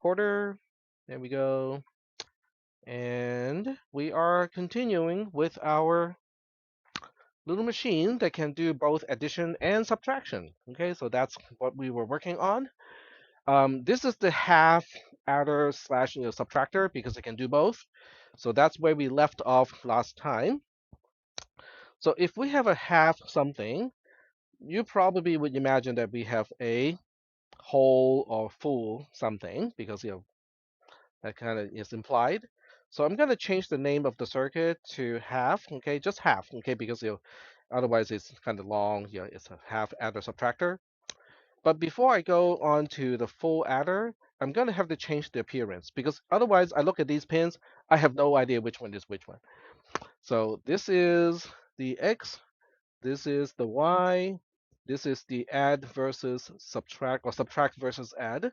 recorder. There we go. And we are continuing with our little machine that can do both addition and subtraction. Okay, so that's what we were working on. This is the half adder slash subtractor because it can do both. So that's where we left off last time. So if we have a half something, you probably would imagine that we have a whole or full something because that kind of is implied. So I'm going to change the name of the circuit to half, okay, just half, okay, because otherwise it's kind of long. It's a half adder subtractor. But before I go on to the full adder, I'm going to have to change the appearance because otherwise I look at these pins, I have no idea which one is which one. So this is the X, this is the Y, this is the add versus subtract or subtract versus add.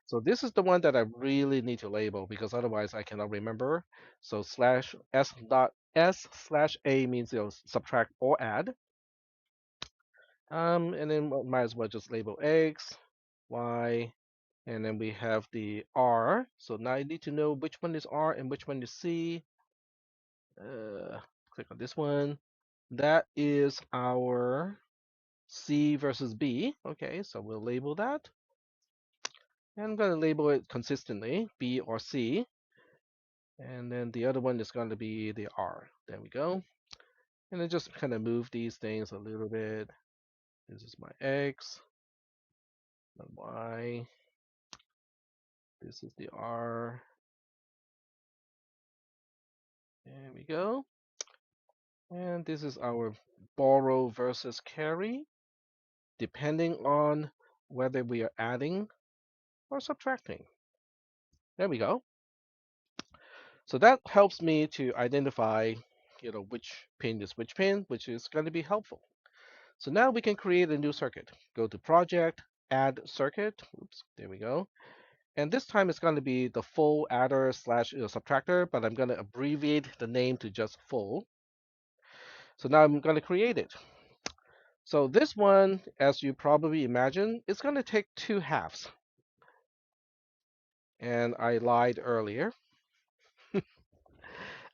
So this is the one that I really need to label because otherwise I cannot remember. So slash s dot s slash a means subtract or add. And then might as well just label X, Y, and then we have the R. So now I need to know which one is R and which one is C. Uh, Click on this one. That is our C versus B. Okay, so we'll label that. And I'm going to label it consistently, B or C. And then the other one is going to be the R. There we go. And then just kind of move these things a little bit. This is my X, my Y. This is the R. There we go. And this is our borrow versus carry, depending on whether we are adding or subtracting. There we go. So that helps me to identify, which pin is which pin, which is going to be helpful. So now we can create a new circuit. Go to Project, Add Circuit. Oops, there we go. And this time it's going to be the full adder slash subtractor, but I'm going to abbreviate the name to just full. So now I'm going to create it. So this one, as you probably imagine, is going to take two halves. And I lied earlier.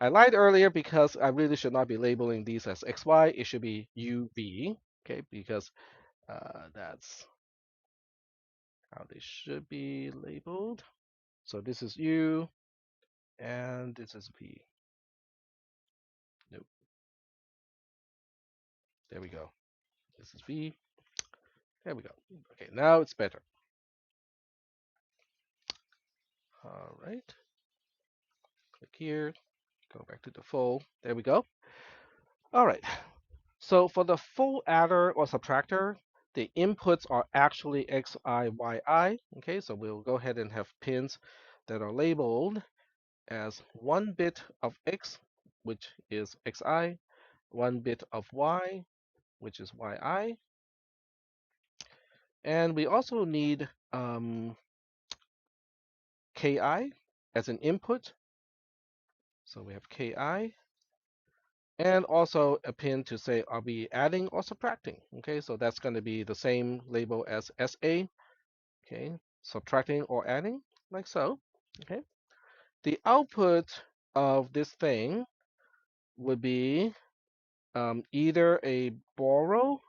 I lied earlier because I really should not be labeling these as XY. It should be UV, okay, because that's how they should be labeled. So this is U, and this is V. Nope. There we go. This is V. There we go. Okay, now it's better. All right. Click here. Go back to the full. There we go. All right. So for the full adder or subtractor, the inputs are actually X, I, Y, I. Okay, so we'll go ahead and have pins that are labeled as 1 bit of X, which is Xi, 1 bit of Y, which is Yi, and we also need Ki as an input. So we have Ki, and also a pin to say, are we adding or subtracting? Okay, so that's going to be the same label as SA. Okay, subtracting or adding, like so. Okay, the output of this thing would be either a borrow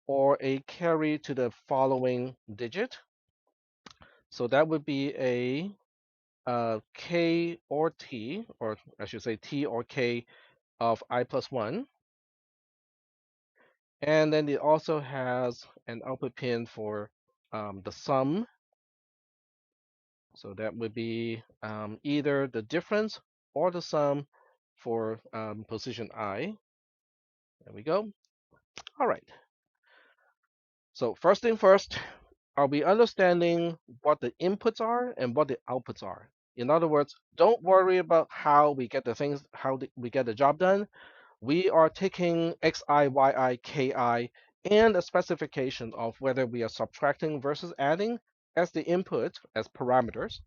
or a carry to the following digit. So that would be a K or T, or I should say T or K of I plus 1. And then it also has an output pin for the sum. So that would be either the difference or the sum for position I. There we go. All right. So first thing first, are we understanding what the inputs are and what the outputs are? In other words, don't worry about how we get the things, we get the job done. We are taking xi, yi, ki, and a specification of whether we are subtracting versus adding as the input, as parameters.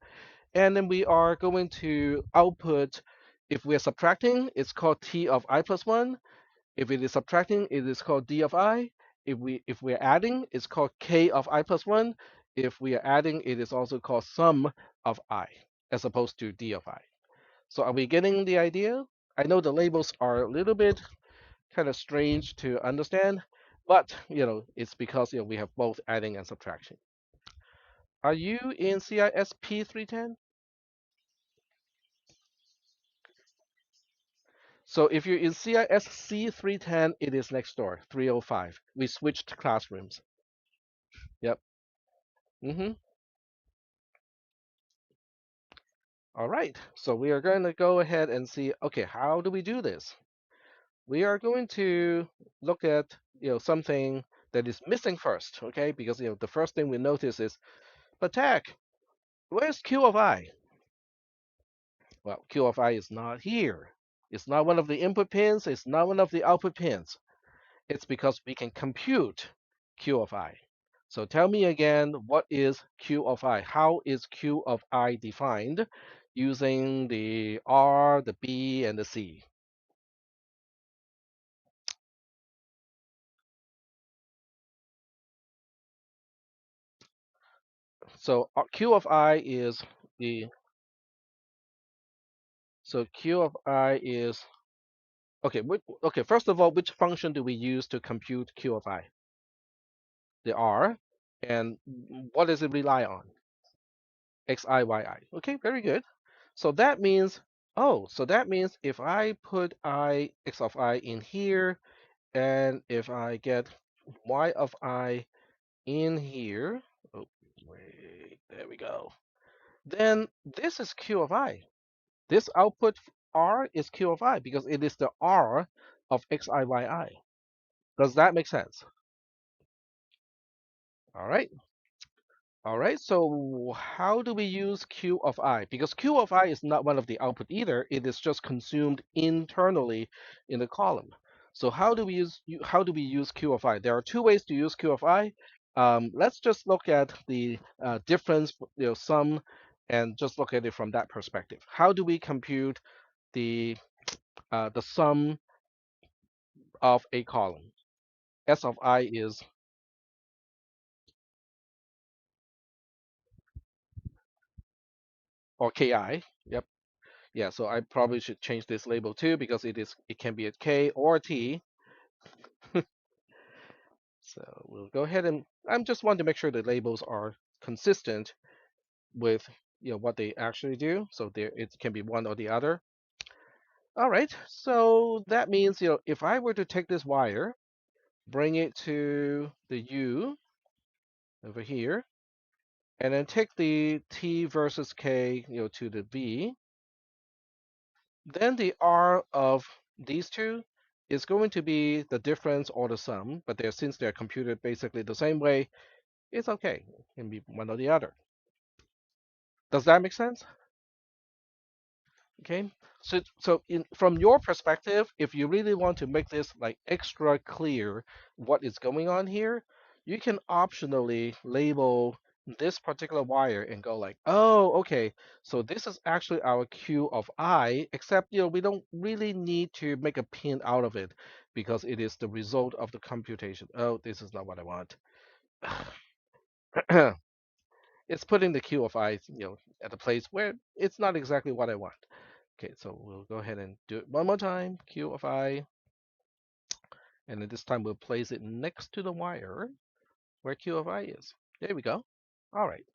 And then we are going to output, if we are subtracting, it's called t of I plus 1. If it is subtracting, it is called d of I. If we're adding, it's called k of I plus 1. if we are adding, it is also called sum of I as opposed to d of I. So are we getting the idea? I know the labels are a little bit kind of strange to understand, but it's because we have both adding and subtraction. Are you in CISP 310? So if you're in CISC 310, it is next door, 305. We switched classrooms. Yep. Mm-hmm. All right. So we are going to go ahead and see, okay, how do we do this? We are going to look at, something that is missing first, okay? Because, the first thing we notice is, but Tech, where's Q of I? Well, Q of I is not here. It's not one of the input pins. It's not one of the output pins. It's because we can compute Q of I. So tell me again, what is Q of I? How is Q of I defined using the R, the B, and the C? So Q of I is the so Q of I is okay. Okay, first of all, which function do we use to compute Q of I? The R, and what does it rely on? X I Y I. Okay, very good. So that means so that means if I put I X of I in here, and if I get Y of I in here, oh wait, there we go. Then this is Q of I. This output R is Q of I because it is the R of XIYI. Does that make sense? All right. All right. So how do we use Q of I? Because Q of I is not one of the output either. It is just consumed internally in the column. So how do we use Q of I? There are two ways to use Q of I. Let's just look at the difference, sum, and just look at it from that perspective. How do we compute the sum of a column? S of I is, or Ki. Yep. Yeah, so I probably should change this label too because it can be a K or a T. So we'll go ahead and I just want to make sure the labels are consistent with what they actually do. So there it can be one or the other. All right. So that means if I were to take this wire, bring it to the U over here, and then take the T versus K to the V, then the R of these two is going to be the difference or the sum, but since they're computed basically the same way, it's okay. It can be one or the other. Does that make sense? Okay. From your perspective, if you really want to make this like extra clear what is going on here, you can optionally label this particular wire and go like, oh, okay, so this is actually our Q of I, except we don't really need to make a pin out of it because it is the result of the computation. Oh, this is not what I want. It's putting the Q of I, at a place where it's not exactly what I want. Okay, so we'll go ahead and do it one more time. Q of I, and then this time we'll place it next to the wire where Q of I is. There we go. All right.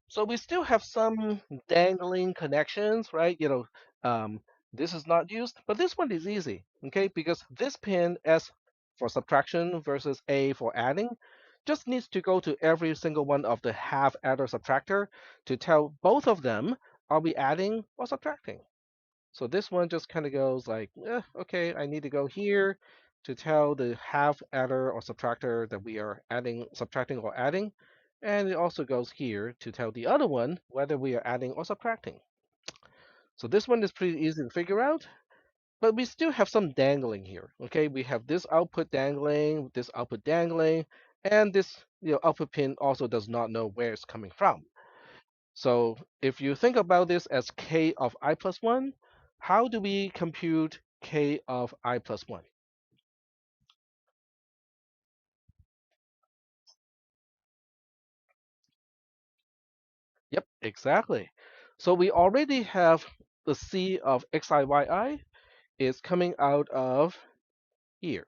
So we still have some dangling connections, right? Um, this is not used, but this one is easy, okay? Because this pin S for subtraction versus A for adding just needs to go to every single one of the half adder subtractor to tell both of them, are we adding or subtracting? So this one just kind of goes like, okay, I need to go here to tell the half adder or subtractor that we are adding, subtracting, or adding. And it also goes here to tell the other one whether we are adding or subtracting. So this one is pretty easy to figure out, but we still have some dangling here. Okay, we have this output dangling, and this output pin also does not know where it's coming from. So if you think about this as k of I plus 1, how do we compute k of I plus 1? Exactly. So we already have the C of XIYI is coming out of here.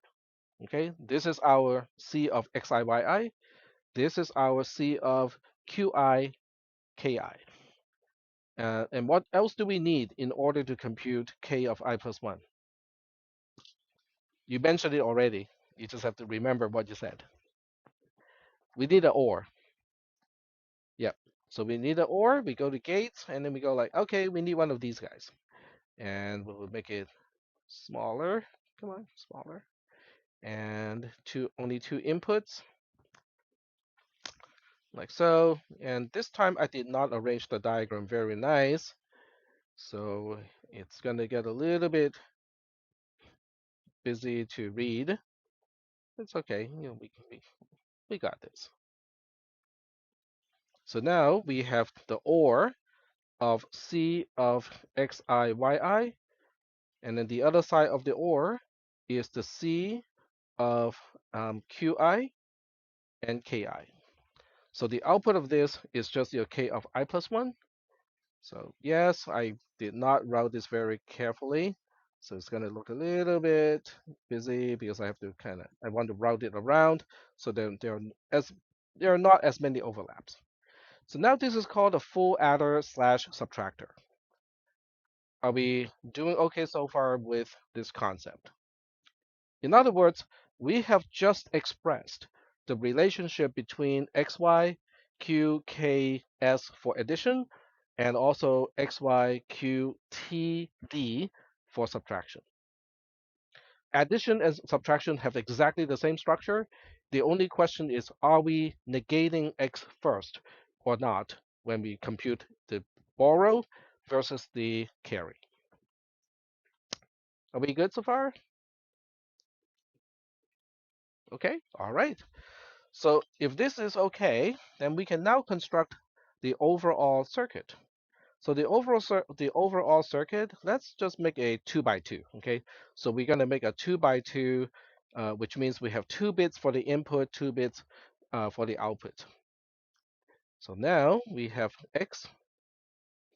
Okay, this is our C of XIYI. This is our C of QIKI. And what else do we need in order to compute K of I plus 1? You mentioned it already. You just have to remember what you said. We need an OR. Yep. So we need an OR. We go to gates, and then we go like, okay, we need one of these guys. And we'll make it smaller. Come on, smaller. And only two inputs, like so. And this time I did not arrange the diagram very nice. So it's going to get a little bit busy to read. It's okay. We got this. So now we have the OR of C of XIYI, and then the other side of the OR is the C of QI and KI. So the output of this is just your K of I plus 1. So yes, I did not route this very carefully. So it's going to look a little bit busy because I want to route it around so then there are not as many overlaps. So now this is called a full adder slash subtractor. Are we doing okay so far with this concept? In other words, we have just expressed the relationship between xy, q, k, s for addition, and also xy, q, t, d for subtraction. Addition and subtraction have exactly the same structure. The only question is, are we negating x first or not when we compute the borrow versus the carry? Are we good so far? Okay, all right. So if this is okay, then we can now construct the overall circuit. So the overall circuit, let's just make a 2 by 2, okay? So we're going to make a 2 by 2, which means we have 2 bits for the input, 2 bits for the output. So now we have x,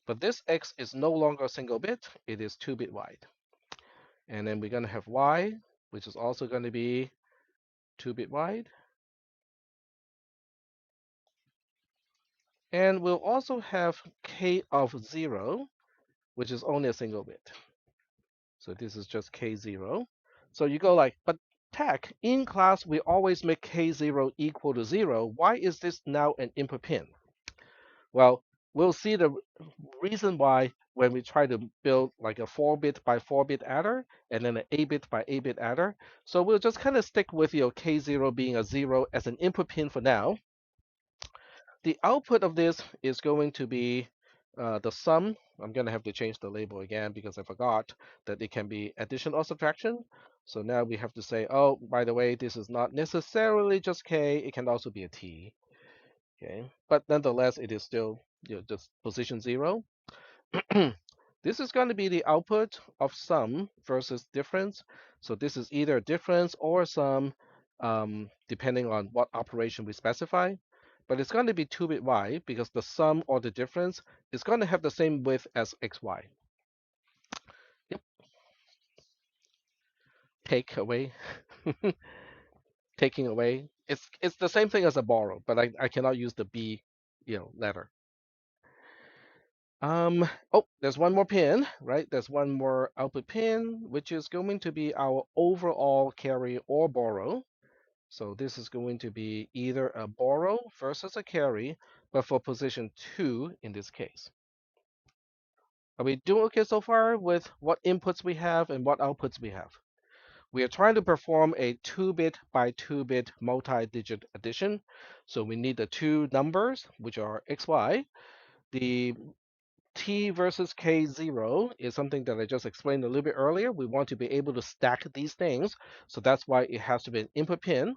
but this x is no longer a single bit, it is 2-bit wide. And then we're going to have y, which is also going to be 2-bit wide. And we'll also have k of 0, which is only a single bit. So this is just k0. So you go like, but tech, in class, we always make k0 equal to 0. Why is this now an input pin? Well, we'll see the reason why when we try to build like a 4-bit by 4-bit adder and then an 8-bit by 8-bit adder. So we'll just kind of stick with your k0 being a 0 as an input pin for now. The output of this is going to be the sum. I'm going to have to change the label again because I forgot that it can be addition or subtraction. So now we have to say, oh, by the way, this is not necessarily just k. It can also be a t. Okay, but nonetheless, it is still just position 0. This is going to be the output of sum versus difference. So this is either difference or sum, depending on what operation we specify. But it's going to be 2-bit wide because the sum or the difference is going to have the same width as xy. Yep. Take away. Taking away. It's the same thing as a borrow, but I cannot use the b letter. Oh, there's one more pin, right? There's one more output pin, which is going to be our overall carry or borrow. So this is going to be either a borrow versus a carry, but for position 2 in this case. Are we doing okay so far with what inputs we have and what outputs we have? We are trying to perform a 2-bit by 2-bit multi-digit addition. So we need the two numbers, which are xy. The T versus K0 is something that I just explained a little bit earlier. We want to be able to stack these things. So that's why it has to be an input pin.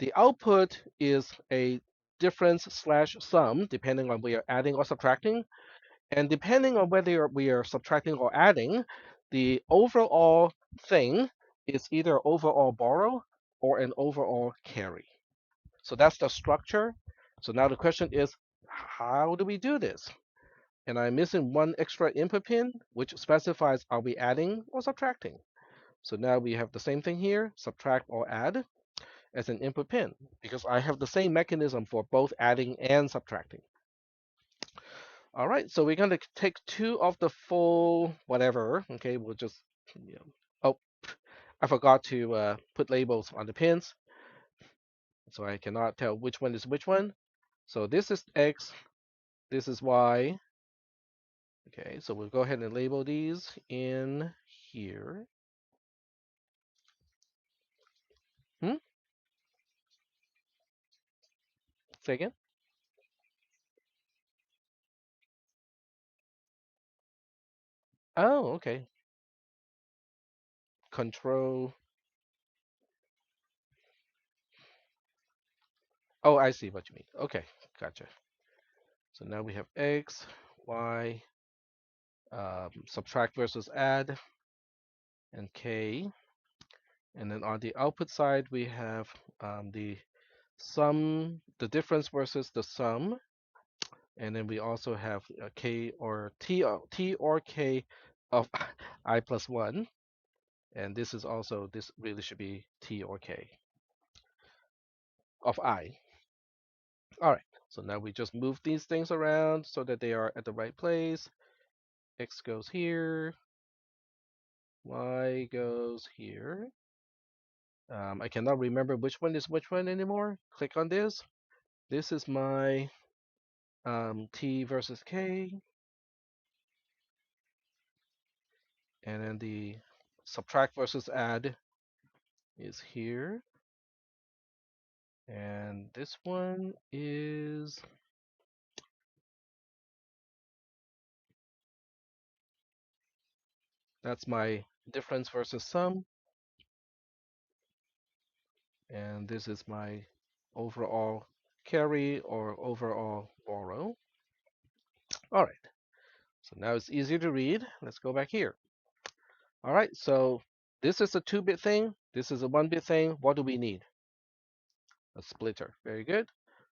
The output is a difference slash sum, depending on we are adding or subtracting. And depending on whether we are subtracting or adding, the overall thing is either overall borrow or an overall carry. So that's the structure. So now the question is, how do we do this? And I'm missing one extra input pin, which specifies are we adding or subtracting. So now we have the same thing here, subtract or add as an input pin, because I have the same mechanism for both adding and subtracting. All right, so we're going to take two of the full whatever. Okay, we'll just, you know, oh, I forgot to put labels on the pins, so I cannot tell which one is which one. So this is X, this is Y. Okay, so we'll go ahead and label these in here. Hmm? Say again? Oh, okay. Control. Oh, I see what you mean. Okay, gotcha. So now we have X, Y, subtract versus add, and K. And then on the output side, we have the sum, the difference versus the sum. And then we also have K or T or K of I plus 1. And this is also, this really should be T or K of I. All right, so now we just move these things around so that they are at the right place. X goes here, Y goes here. I cannot remember which one is which one anymore. Click on this. This is my T versus K, and then the subtract versus add is here. And this one is, that's my difference versus sum. And this is my overall carry or overall borrow. All right, so now it's easier to read. Let's go back here. All right, so this is a 2-bit thing. This is a 1-bit thing. What do we need? A splitter. Very good.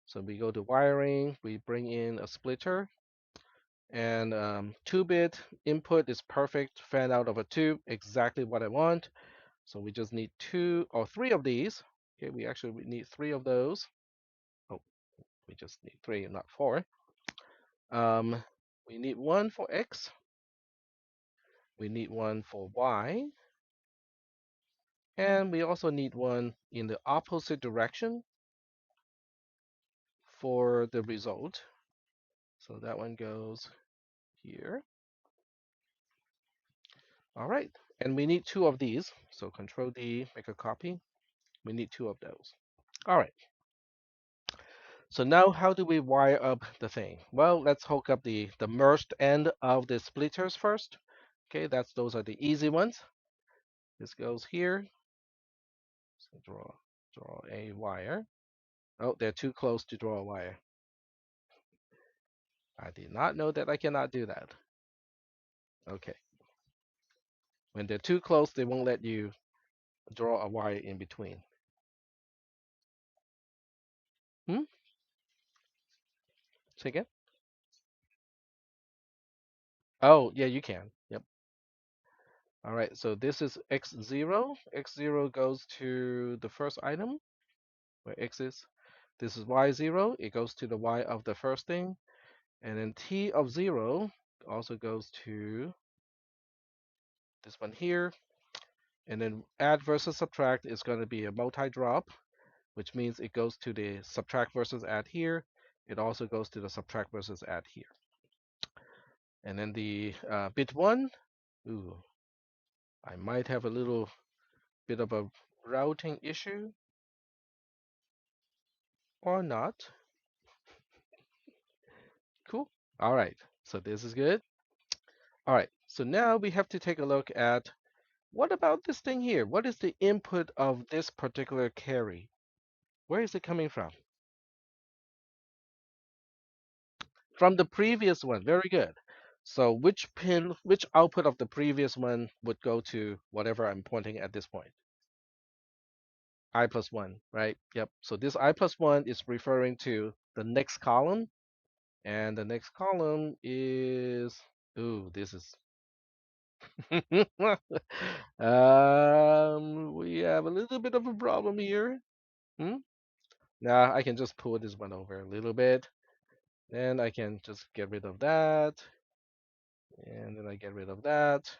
So we go to wiring, we bring in a splitter, and 2-bit input is perfect. Fan out of a 2, exactly what I want. So we just need 2 or 3 of these. Okay, we need 3 of those. Oh, we just need 3, not 4. Um, we need 1 for X. We need 1 for Y. And we also need 1 in the opposite direction for the result. So that one goes here. All right. And we need 2 of these. So Control D, make a copy. We need 2 of those. All right. So now how do we wire up the thing? Well, let's hook up the merged end of the splitters first. Okay, those are the easy ones. This goes here. So draw a wire. Oh, they're too close to draw a wire. I did not know that I cannot do that. Okay. When they're too close, they won't let you draw a wire in between. Hmm? Say again? Oh, yeah, you can. Yep. All right, so this is x0. X0 goes to the first item, where x is. This is y0. It goes to the y of the first thing. And then t of 0 also goes to this one here. And then add versus subtract is going to be a multi-drop, which means it goes to the subtract versus add here. It also goes to the subtract versus add here. And then the bit 1, ooh, I might have a little bit of a routing issue or not. Cool. All right, so this is good. All right, so now we have to take a look at what about this thing here? What is the input of this particular carry? Where is it coming from? From the previous one. Very good. So which pin, which output of the previous one would go to whatever I'm pointing at this point? I plus 1, right? Yep. So this I plus 1 is referring to the next column. And the next column is, ooh, this is, we have a little bit of a problem here. Hmm? Now I can just pull this one over a little bit. Then I can just get rid of that. And then I get rid of that.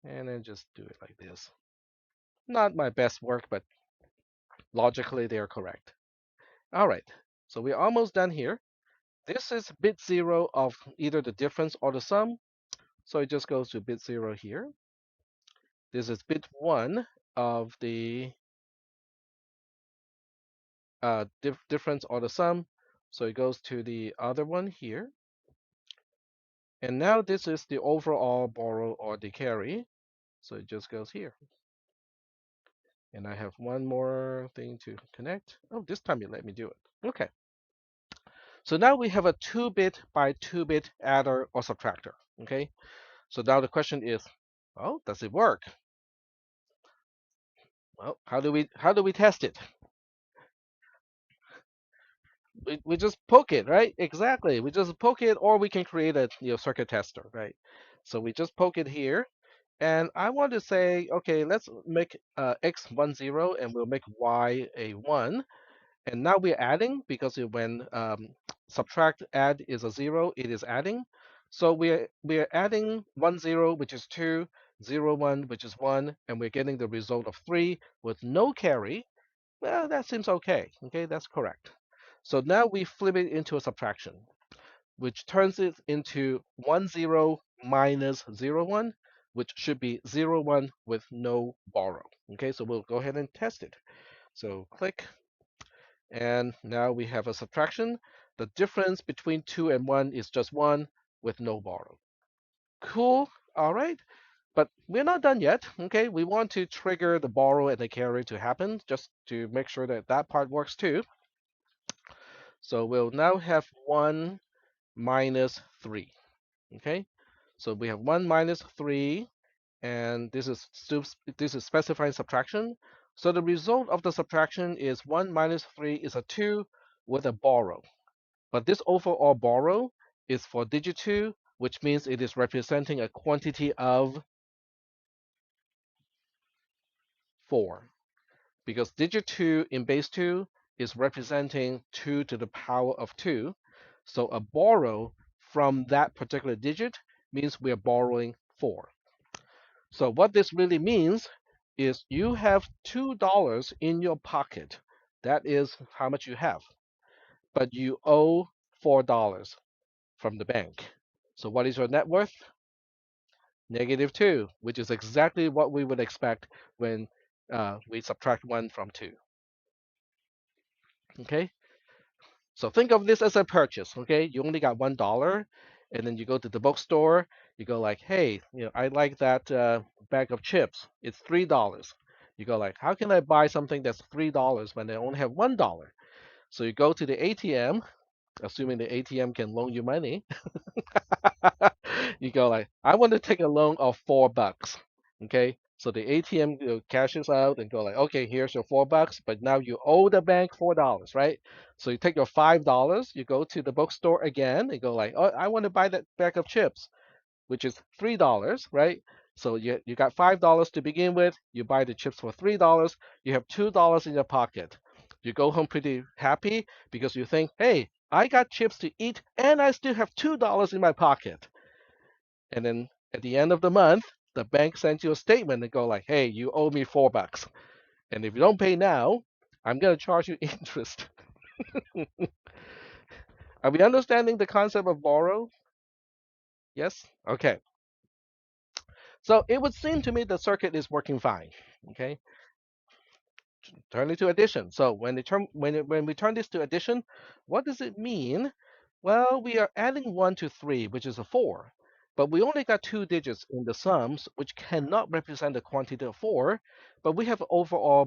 And then just do it like this. Not my best work, but logically they are correct. All right. So we're almost done here. This is bit zero of either the difference or the sum. So it just goes to bit zero here. This is bit one of the difference or the sum. So it goes to the other one here. And now this is the overall borrow or the carry. So it just goes here. And I have one more thing to connect. Oh, this time you let me do it. Okay. So now we have a 2-bit by 2-bit adder or subtractor. Okay. So now the question is, well, does it work? Well, how do we test it? We just poke it, right? Exactly. We just poke it, or we can create a circuit tester, right? So we just poke it here, and I want to say, okay, let's make x 1 0, and we'll make y a 1. And now we're adding because when subtract add is a 0, it is adding. So we're adding 1 0, which is 2, 0 1, which is 1, and we're getting the result of 3 with no carry. Well, that seems okay. Okay, that's correct. So now we flip it into a subtraction, which turns it into 1 0 minus 0 1, which should be 0 1 with no borrow. Okay, so we'll go ahead and test it. So click, and now we have a subtraction. The difference between 2 and 1 is just 1 with no borrow. Cool. All right. But we're not done yet. Okay, we want to trigger the borrow and the carry to happen just to make sure that that part works too. So we'll now have 1 minus 3. Okay, so we have 1 minus 3, and this is specifying subtraction. So the result of the subtraction is 1 minus 3 is a 2 with a borrow. But this overall borrow is for digit 2, which means it is representing a quantity of 4. Because digit 2 in base 2 is representing 2 to the power of 2. So a borrow from that particular digit means we are borrowing 4. So what this really means is you have $2 in your pocket. That is how much you have. But you owe $4 from the bank. So what is your net worth? -2, which is exactly what we would expect when we subtract 1 from 2. Okay, so think of this as a purchase. Okay, you only got $1, and then you go to the bookstore. You go like, hey, I like that bag of chips. It's $3. You go like, how can I buy something that's $3 when I only have $1? So you go to the ATM, assuming the ATM can loan you money. You go like, I want to take a loan of $4. Okay, so the ATM cashes out and go like, okay, here's your $4, but now you owe the bank $4, right? So you take your $5, you go to the bookstore again and go like, oh, I want to buy that bag of chips, which is $3, right? So you got $5 to begin with. You buy the chips for $3. You have $2 in your pocket. You go home pretty happy because you think, hey, I got chips to eat and I still have $2 in my pocket. And then at the end of the month, the bank sends you a statement and go like, hey, you owe me $4. And if you don't pay now, I'm gonna charge you interest. Are we understanding the concept of borrow? Yes? Okay. So it would seem to me the circuit is working fine. Okay. Turn it to addition. So when we turn this to addition, what does it mean? Well, we are adding 1 to 3, which is a 4. But we only got 2 digits in the sums, which cannot represent the quantity of 4, but we have overall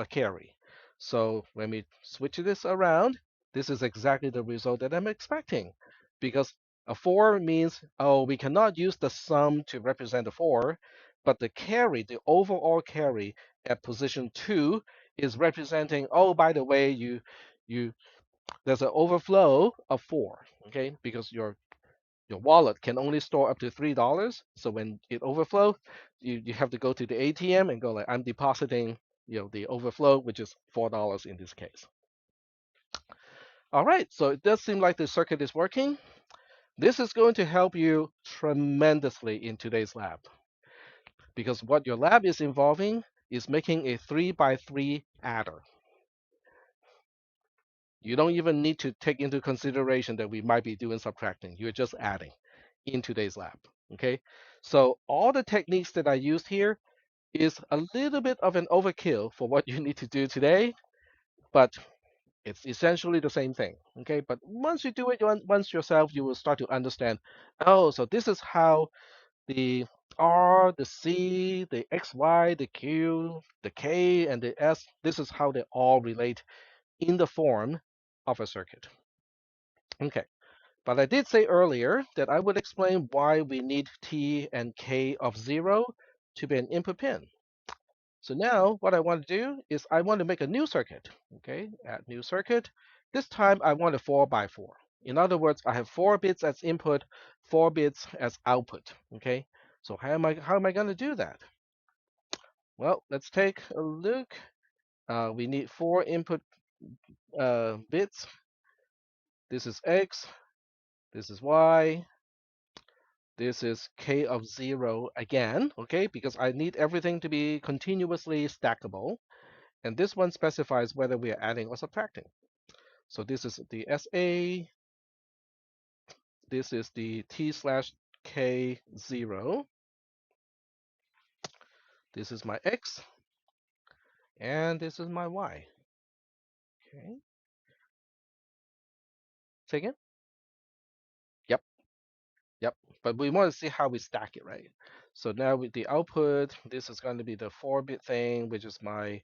carry. So when we switch this around, this is exactly the result that I'm expecting. Because a 4 means, oh, we cannot use the sum to represent the 4, but the carry, the overall carry at position 2 is representing, oh, by the way, you there's an overflow of 4, okay? Because your wallet can only store up to $3. So when it overflows, you have to go to the ATM and go like, I'm depositing, the overflow, which is $4 in this case. All right, so it does seem like the circuit is working. This is going to help you tremendously in today's lab because what your lab is involving is making a 3 by 3 adder. You don't even need to take into consideration that we might be doing subtracting. You're just adding in today's lab. Okay. So all the techniques that I used here is a little bit of an overkill for what you need to do today, but it's essentially the same thing. Okay. But once you do it once yourself, you will start to understand, oh, so this is how the R, the C, the X, Y, the Q, the K, and the S, this is how they all relate in the form of a circuit. Okay. But I did say earlier that I would explain why we need T and K of 0 to be an input pin. So now what I want to do is I want to make a new circuit. Okay, add new circuit. This time I want a 4 by 4. In other words, I have 4 bits as input, 4 bits as output. Okay, so how am I going to do that? Well, let's take a look. We need 4 input bits. This is X, this is Y, this is K of 0 again, okay, because I need everything to be continuously stackable. And this one specifies whether we are adding or subtracting. So this is the SA, this is the T slash K0, this is my X, and this is my Y. Okay, say again? Yep, yep. But we want to see how we stack it, right? So now with the output, this is going to be the 4-bit thing, which is my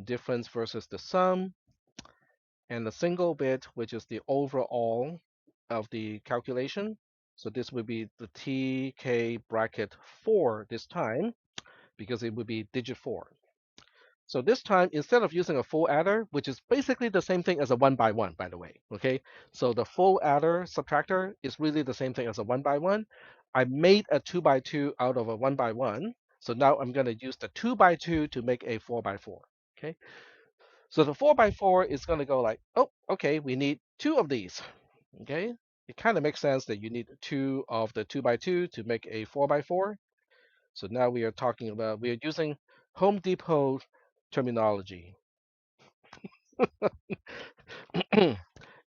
difference versus the sum, and the single bit, which is the overall of the calculation. So this would be the TK bracket 4 this time, because it would be digit 4. So this time, instead of using a full adder, which is basically the same thing as a 1 by 1, by the way, okay? So the full adder subtractor is really the same thing as a 1 by 1. I made a 2 by 2 out of a 1 by 1. So now I'm going to use the 2 by 2 to make a 4 by 4, okay? So the 4 by 4 is going to go like, oh, okay, we need 2 of these, okay? It kind of makes sense that you need 2 of the 2 by 2 to make a 4 by 4. So now we are using Home Depot terminology.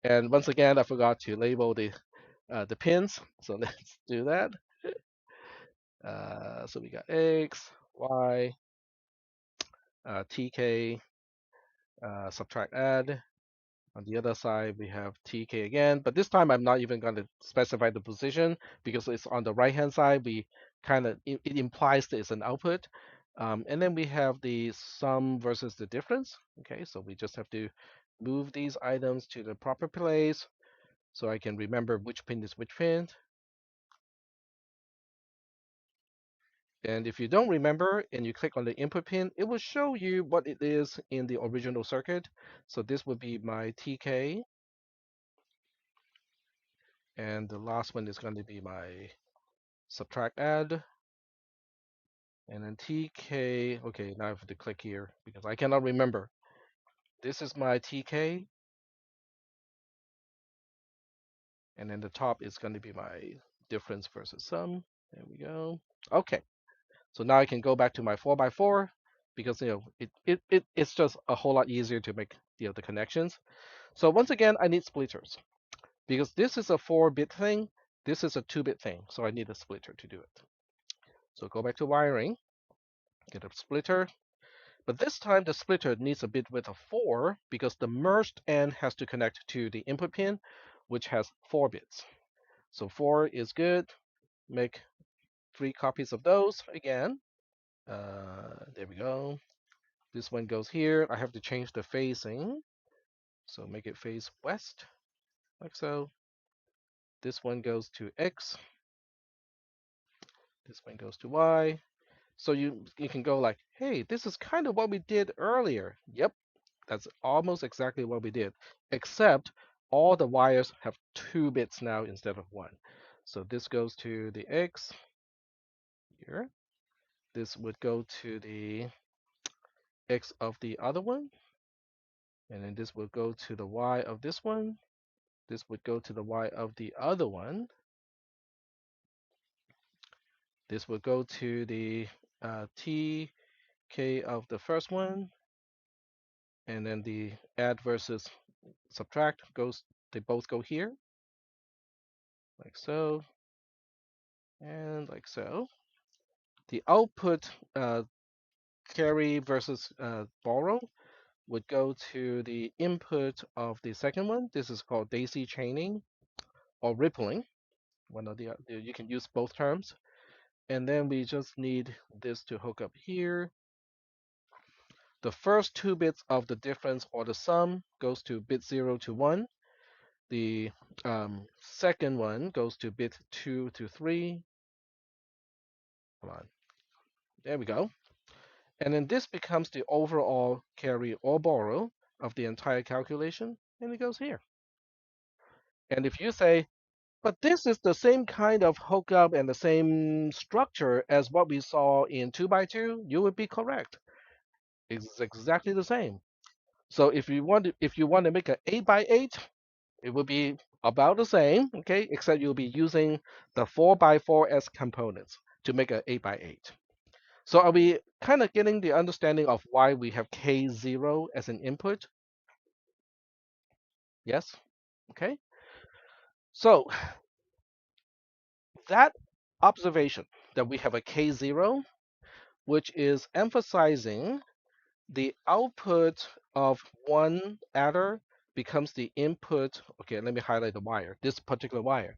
And once again, I forgot to label the pins. So let's do that. So we got X, Y, TK, subtract add. On the other side, we have TK again, but this time I'm not even going to specify the position because it's on the right-hand side. It implies that it's an output. And then we have the sum versus the difference. Okay, so we just have to move these items to the proper place so I can remember which pin is which pin. And if you don't remember and you click on the input pin, it will show you what it is in the original circuit. So this would be my TK, and the last one is going to be my subtract add, and then TK. Okay, now I have to click here because I cannot remember. This is my TK, and then the top is going to be my difference versus sum. There we go. Okay, so now I can go back to my 4 by 4 because it's just a whole lot easier to make the connections. So once again, I need splitters because this is a 4-bit thing. This is a 2-bit thing, so I need a splitter to do it. So go back to wiring, get a splitter. But this time the splitter needs a bit width of 4 because the merged end has to connect to the input pin, which has 4 bits. So 4 is good. Make 3 copies of those again. There we go. This one goes here. I have to change the facing. So make it face west, like so. This one goes to X. This one goes to Y. So you can go like, hey, this is kind of what we did earlier. Yep, that's almost exactly what we did, except all the wires have 2 bits now instead of 1. So this goes to the X here. This would go to the X of the other one. And then this would go to the Y of this one. This would go to the Y of the other one. This would go to the TK of the first one. And then the add versus subtract goes, they both go here, like so, and like so. The output carry versus borrow would go to the input of the second one. This is called daisy chaining or rippling. One of the you can use both terms. And then we just need this to hook up here. The first 2 bits of the difference or the sum goes to bit 0 to 1. The second one goes to bit 2 to 3. Come on. There we go. And then this becomes the overall carry or borrow of the entire calculation, and it goes here. And if you say, but this is the same kind of hookup and the same structure as what we saw in 2 by 2, you would be correct. It's exactly the same. So if you want to make an 8 by 8, it would be about the same, okay, except you'll be using the 4 by 4 as components to make an 8 by 8. So are we kind of getting the understanding of why we have K0 as an input? Yes? Okay. So that observation that we have a K0, which is emphasizing the output of one adder becomes the input. Okay, let me highlight the wire. This particular wire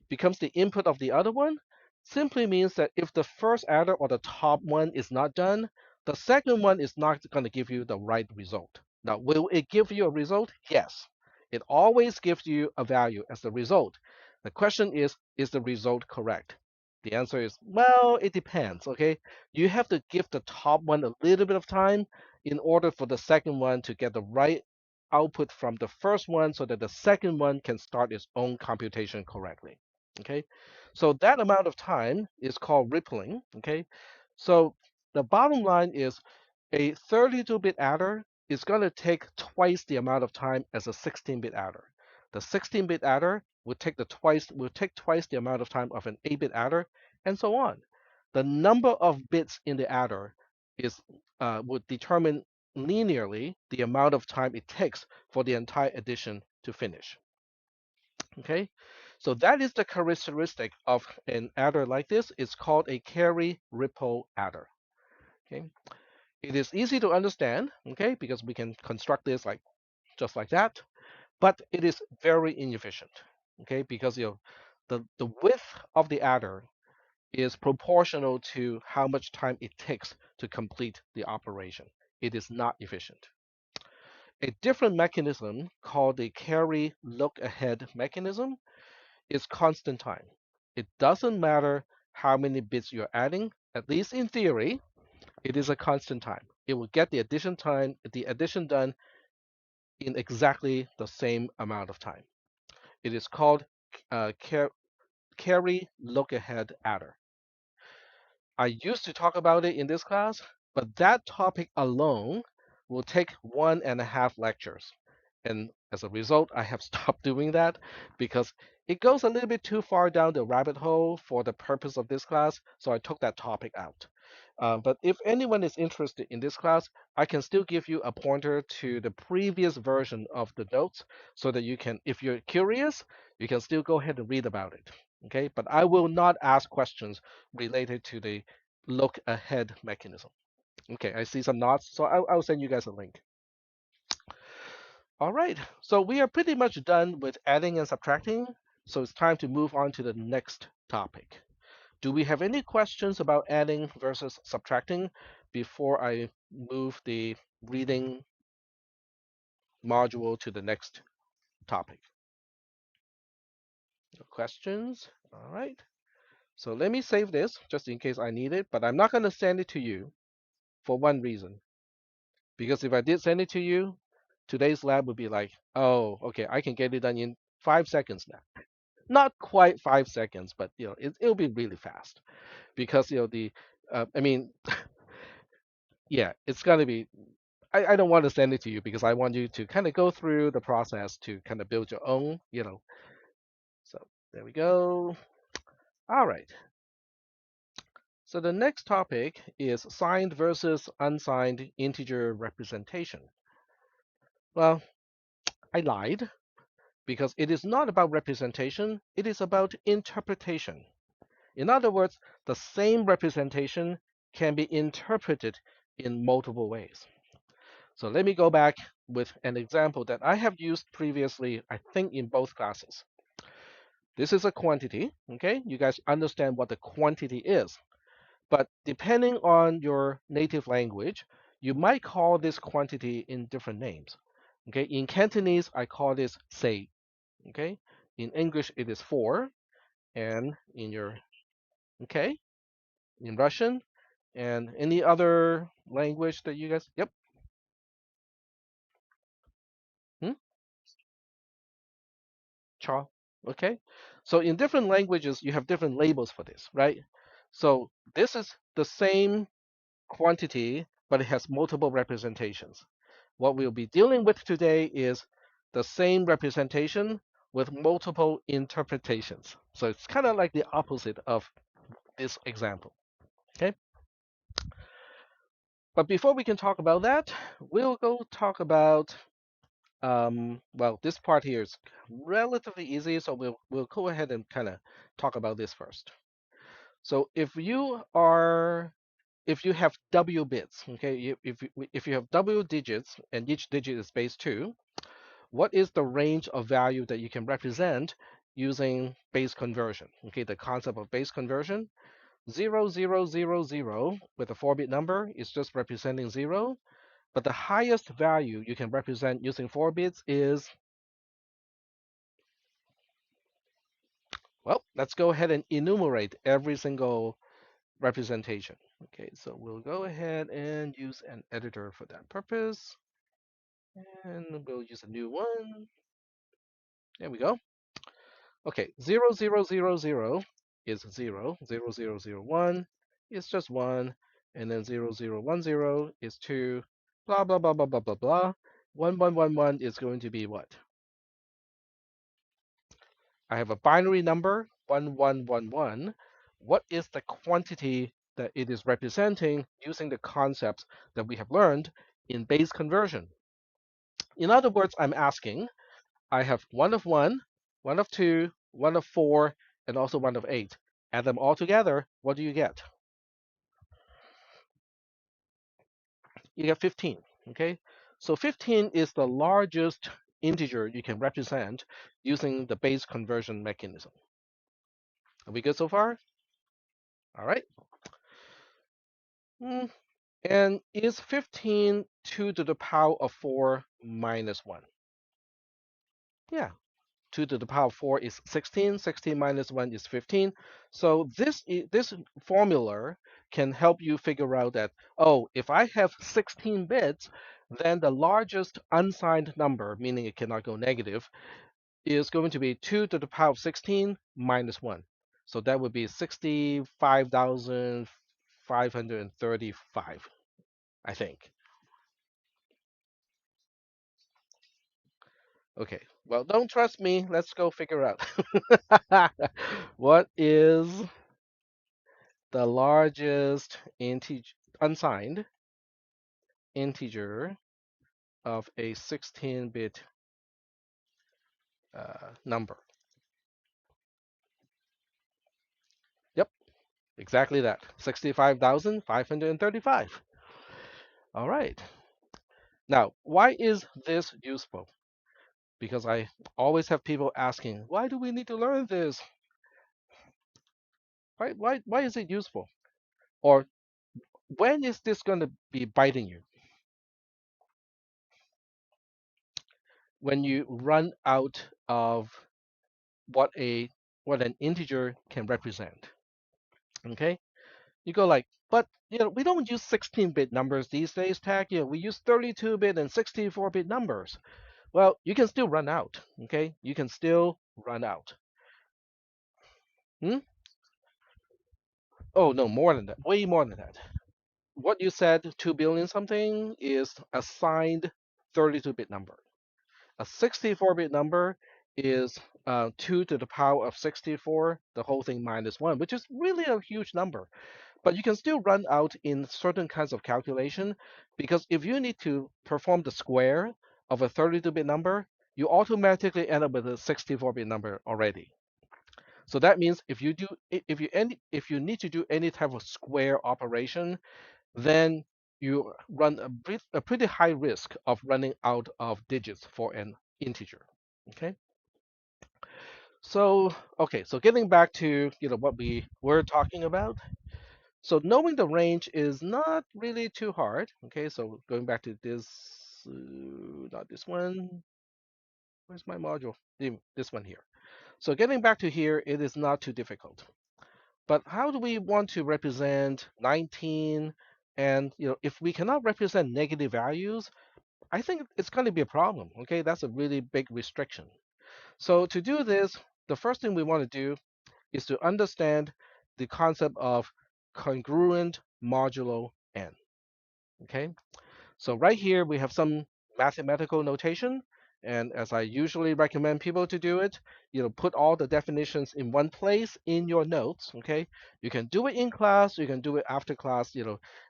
becomes the input of the other one simply means that if the first adder or the top one is not done, the second one is not going to give you the right result. Now, will it give you a result? Yes. It always gives you a value as the result. The question is the result correct? The answer is, well, it depends, okay? You have to give the top one a little bit of time in order for the second one to get the right output from the first one so that the second one can start its own computation correctly. Okay, so that amount of time is called rippling. Okay, so the bottom line is a 32-bit adder is going to take twice the amount of time as a 16-bit adder. The 16-bit adder will take twice the amount of time of an 8-bit adder, and so on. The number of bits in the adder is would determine linearly the amount of time it takes for the entire addition to finish. Okay, so that is the characteristic of an adder like this. It's called a carry ripple adder. Okay, it is easy to understand. Okay, because we can construct this like just like that, but it is very inefficient. Okay, because the width of the adder is proportional to how much time it takes to complete the operation. It is not efficient. A different mechanism called the carry look ahead mechanism is constant time. It doesn't matter how many bits you're adding, at least in theory, it is a constant time. It will get the addition done in exactly the same amount of time. It is called carry look ahead adder. I used to talk about it in this class, but that topic alone will take 1.5 lectures. And as a result, I have stopped doing that because it goes a little bit too far down the rabbit hole for the purpose of this class, so I took that topic out. But if anyone is interested in this class, I can still give you a pointer to the previous version of the notes so that you can, if you're curious, you can still go ahead and read about it. Okay, but I will not ask questions related to the look ahead mechanism. Okay, I see some nods, so I'll send you guys a link. All right, so we are pretty much done with adding and subtracting, so it's time to move on to the next topic. Do we have any questions about adding versus subtracting before I move the reading module to the next topic? No questions? All right. So let me save this just in case I need it, but I'm not going to send it to you for one reason. Because if I did send it to you, Today's lab would be like, oh, okay, I can get it done in 5 seconds now. Not quite 5 seconds, but it'll be really fast because the I mean, yeah, it's gonna be. I don't want to send it to you because I want you to kind of go through the process to kind of build your own. So there we go. All right. So the next topic is signed versus unsigned integer representation. Well, I lied because it is not about representation, it is about interpretation. In other words, the same representation can be interpreted in multiple ways. So let me go back with an example that I have used previously, I think in both classes. This is a quantity, okay? You guys understand what the quantity is. But depending on your native language, you might call this quantity in different names. Okay, in Cantonese, I call this say. Okay, in English, it is four, and okay, in Russian, and any other language that you guys, yep, hmm? Cha. Okay, so in different languages, you have different labels for this, right? So this is the same quantity, but it has multiple representations. What we'll be dealing with today is the same representation with multiple interpretations. So it's kind of like the opposite of this example. Okay, but before we can talk about that, we'll go talk about well, this part here is relatively easy, so we'll go ahead and kind of talk about this first. So if you have W bits, okay, if you have W digits and each digit is base 2, what is the range of value that you can represent using base conversion? Okay, the concept of base conversion, 0, 0, 0, 0 with a 4-bit number is just representing 0, but the highest value you can represent using 4 bits is, well, let's go ahead and enumerate every single representation. Okay, so we'll go ahead and use an editor for that purpose. And we'll use a new one. There we go. Okay, 0, 0, 0, 0 is 0, 0, 0, 0, 1 is just 1, and then 0, 0, 1, 0 is 2, blah, blah, blah, blah, blah, blah, blah. 1, 1, 1, 1 is going to be what? I have a binary number, 1, 1, 1, 1. What is the quantity that it is representing using the concepts that we have learned in base conversion? In other words, I'm asking, I have 1 of 1, 1 of 2, 1 of 4, and also 1 of 8. Add them all together, what do you get? You get 15, okay? So 15 is the largest integer you can represent using the base conversion mechanism. Are we good so far? All right. Mm, And is 15 2 to the power of 4 minus 1? Yeah, 2 to the power of 4 is 16. 16 minus 1 is 15. So this formula can help you figure out that, oh, if I have 16 bits, then the largest unsigned number, meaning it cannot go negative, is going to be 2 to the power of 16 minus 1. So that would be 65,535, I think. Okay, well, don't trust me. Let's go figure out. What is the largest unsigned integer of a 16-bit number? Yep, exactly that. 65,535. All right. Now, why is this useful? Because I always have people asking, why do we need to learn this? Why is it useful? Or when is this going to be biting you? When you run out of what a what an integer can represent. Okay, You go like, but we don't use 16-bit numbers these days, Tag. We use 32-bit and 64-bit numbers. Well, you can still run out. Okay, you can still run out. Hmm? Oh no, more than that. Way more than that. What you said, 2 billion something, is a signed 32-bit number. A 64-bit number is 2 to the power of 64, the whole thing minus 1, which is really a huge number. But you can still run out in certain kinds of calculation because if you need to perform the square of a 32-bit number, you automatically end up with a 64-bit number already. So that means if you need to do any type of square operation, then you run a pretty high risk of running out of digits for an integer. Okay. So okay, so getting back to what we were talking about. So knowing the range is not really too hard. Okay, so going back to this, not this one. Where's my module? This one here. So getting back to here, it is not too difficult. But how do we want to represent 19? And if we cannot represent negative values, I think it's going to be a problem. Okay, that's a really big restriction. So to do this, the first thing we want to do is to understand the concept of congruent modulo n. Okay, so right here we have some mathematical notation, and as I usually recommend people to do it, put all the definitions in one place in your notes. Okay, you can do it in class, you can do it after class,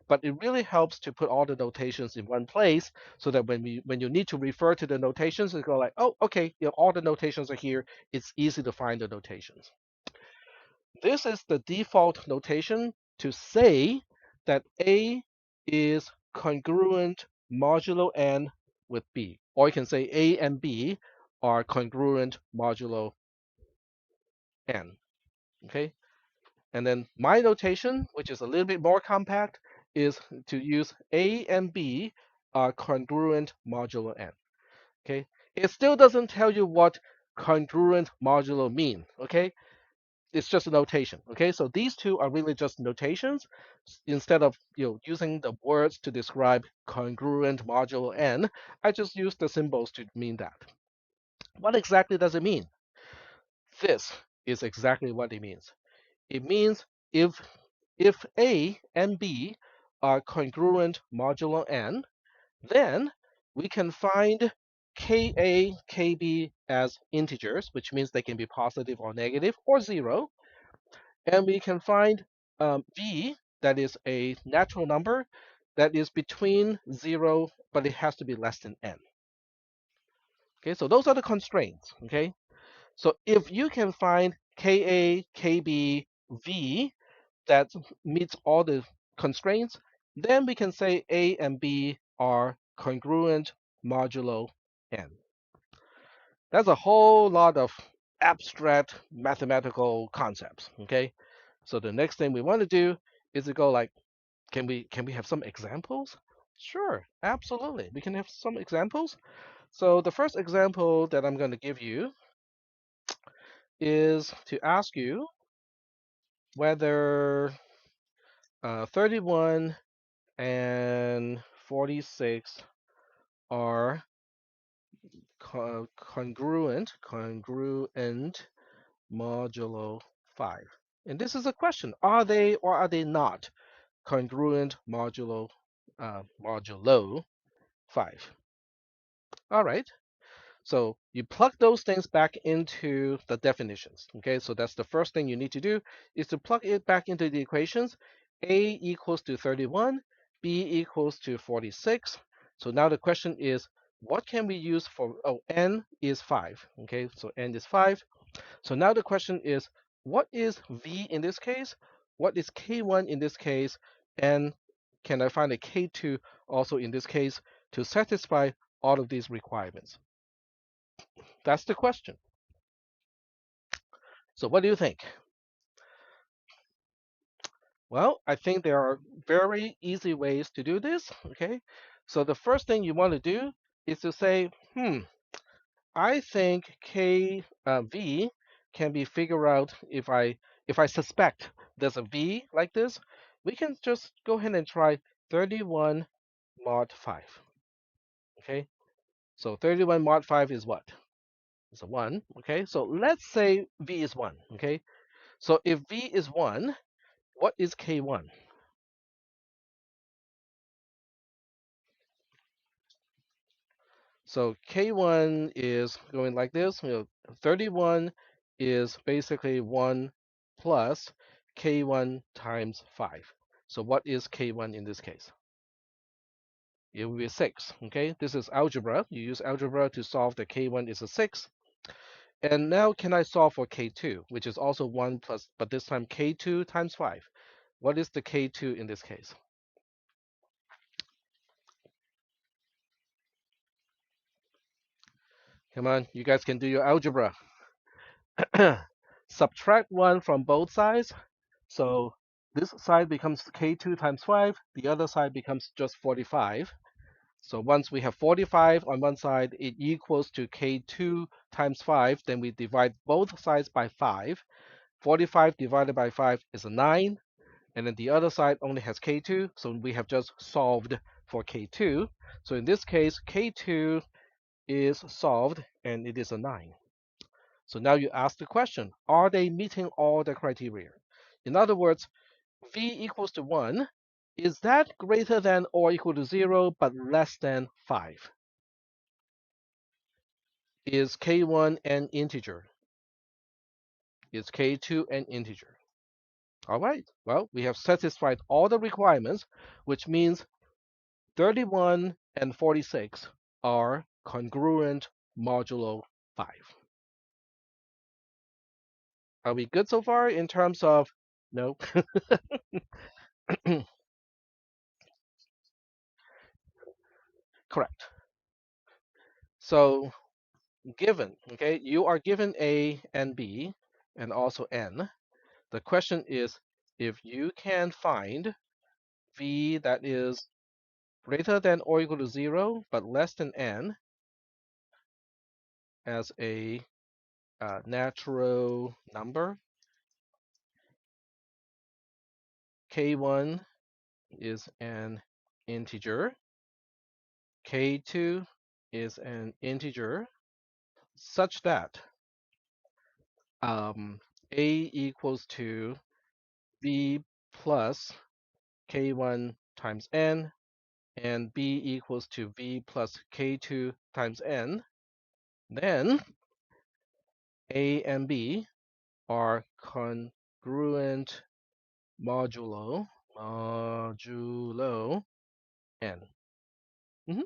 but it really helps to put all the notations in one place so that when you need to refer to the notations, you go like, oh, okay, all the notations are here. It's easy to find the notations. This is the default notation to say that A is congruent modulo n with B. Or you can say A and B are congruent modulo n. Okay? And then my notation, which is a little bit more compact, is to use A and B are congruent modulo n. Okay? It still doesn't tell you what congruent modulo mean. Okay? It's just a notation. Okay, so these two are really just notations. Instead of using the words to describe congruent modulo n, I just use the symbols to mean that. What exactly does it mean? This is exactly what it means. It means if A and B are congruent modulo n, then we can find Ka, Kb as integers, which means they can be positive or negative or zero. And we can find v, that is a natural number that is between 0, but it has to be less than n. Okay, so those are the constraints. Okay, so if you can find Ka, Kb, v that meets all the constraints, then we can say A and B are congruent modulo n. That's a whole lot of abstract mathematical concepts. Okay, so the next thing we want to do is to go like, can we have some examples? Sure, absolutely. We can have some examples. So the first example that I'm going to give you is to ask you whether 31 and 46 are congruent modulo 5. And this is a question. Are they or are they not congruent modulo 5? All right. So you plug those things back into the definitions. Okay, so that's the first thing you need to do is to plug it back into the equations. A equals to 31, B equals to 46. So now the question is, what can we use for, oh, n is 5. Okay, so n is 5. So now the question is, what is V in this case? What is K1 in this case? And can I find a K2 also in this case to satisfy all of these requirements? That's the question. So what do you think? Well, I think there are very easy ways to do this. Okay. So the first thing you want to do is to say, I think V can be figured out if I suspect there's a V like this. we can just go ahead and try 31 mod 5. Okay, so 31 mod 5 is what? It's a 1. Okay, so let's say v is 1. Okay, so if v is 1, what is k1? So k1 is going like this. 31 is basically 1 plus k1 times 5. So what is k1 in this case? It will be 6. Okay, this is algebra. You use algebra to solve the k1 is a 6. And now can I solve for k2, which is also 1 plus, but this time k2 times 5. What is the k2 in this case? Come on, you guys can do your algebra. Subtract 1 from both sides. So this side becomes k2 times 5. The other side becomes just 45. So once we have 45 on one side, it equals to k2 times 5. Then we divide both sides by 5. 45 divided by 5 is a 9. And then the other side only has k2. So we have just solved for k2. So in this case, k2 is solved and it is a 9. So now you ask the question, are they meeting all the criteria? In other words, v equals to 1, is that greater than or equal to 0 but less than 5? Is k1 an integer? Is k2 an integer? All right, well, we have satisfied all the requirements, which means 31 and 46 are congruent modulo 5. Are we good so far in terms of no? Correct. So given, okay, you are given A and B and also N. The question is if you can find V that is greater than or equal to 0 but less than N as a natural number, K1 is an integer, K2 is an integer, such that A equals to B plus K1 times N and B equals to V plus K2 times N, then A and B are congruent modulo N. Mhm.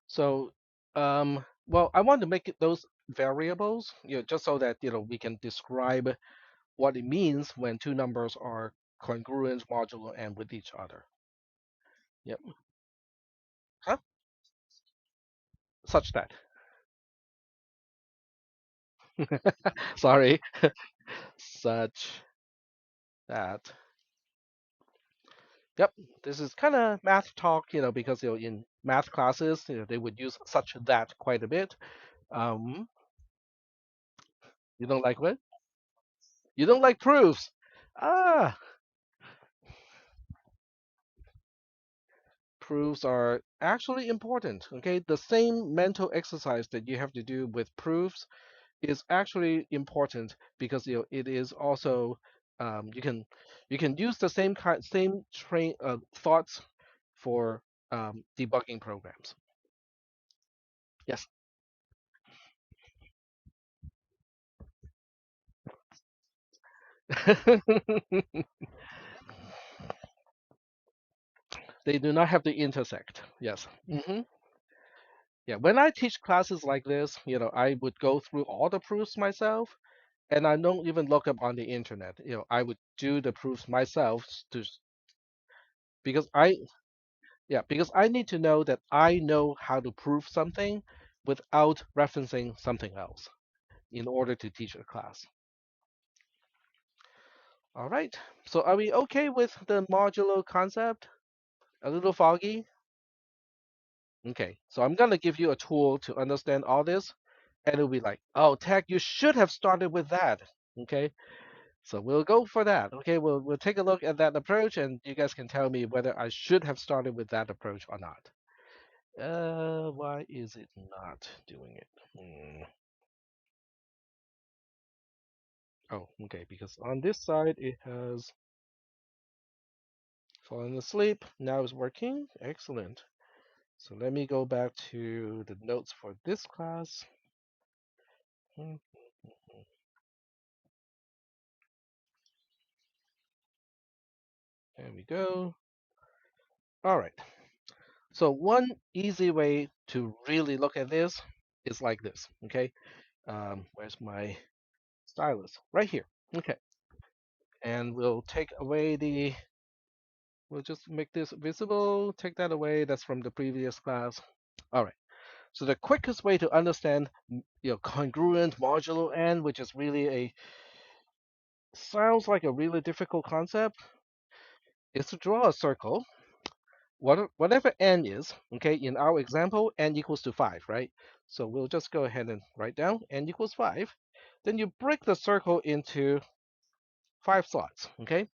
So, well, I want to make it those variables, just so that we can describe what it means when two numbers are congruent modulo N with each other. Yep. Huh? Such that. Sorry. Such that. Yep, this is kind of math talk, because in math classes, they would use such that quite a bit. Um, you don't like what? You don't like proofs. Ah, proofs are actually important. Okay, the same mental exercise that you have to do with proofs is actually important because it is also you can use the same train thoughts for debugging programs. Yes. They do not have to intersect. Yes. Yeah. When I teach classes like this, I would go through all the proofs myself, and I don't even look up on the internet. I would do the proofs myself because I need to know that I know how to prove something without referencing something else in order to teach a class. All right. So are we okay with the modulo concept? A little foggy? Okay. So I'm gonna give you a tool to understand all this, and it'll be like, oh, Tech, you should have started with that. Okay. So we'll go for that. Okay. We'll take a look at that approach, and you guys can tell me whether I should have started with that approach or not. Why is it not doing it? Oh, okay. Because on this side it has fallen asleep. Now it's working. Excellent. So let me go back to the notes for this class. Hmm, There we go. All right. So one easy way to really look at this is like this. Okay. Where's my stylus? Right here. Okay. And we'll take away the. We'll just make this visible. Take that away. That's from the previous class. All right. So the quickest way to understand, congruent modulo n, which is really a sounds like a really difficult concept, is to draw a circle. Whatever n is, okay, in our example, n equals to 5, right? So we'll just go ahead and write down n equals 5. Then you break the circle into 5 slots, okay?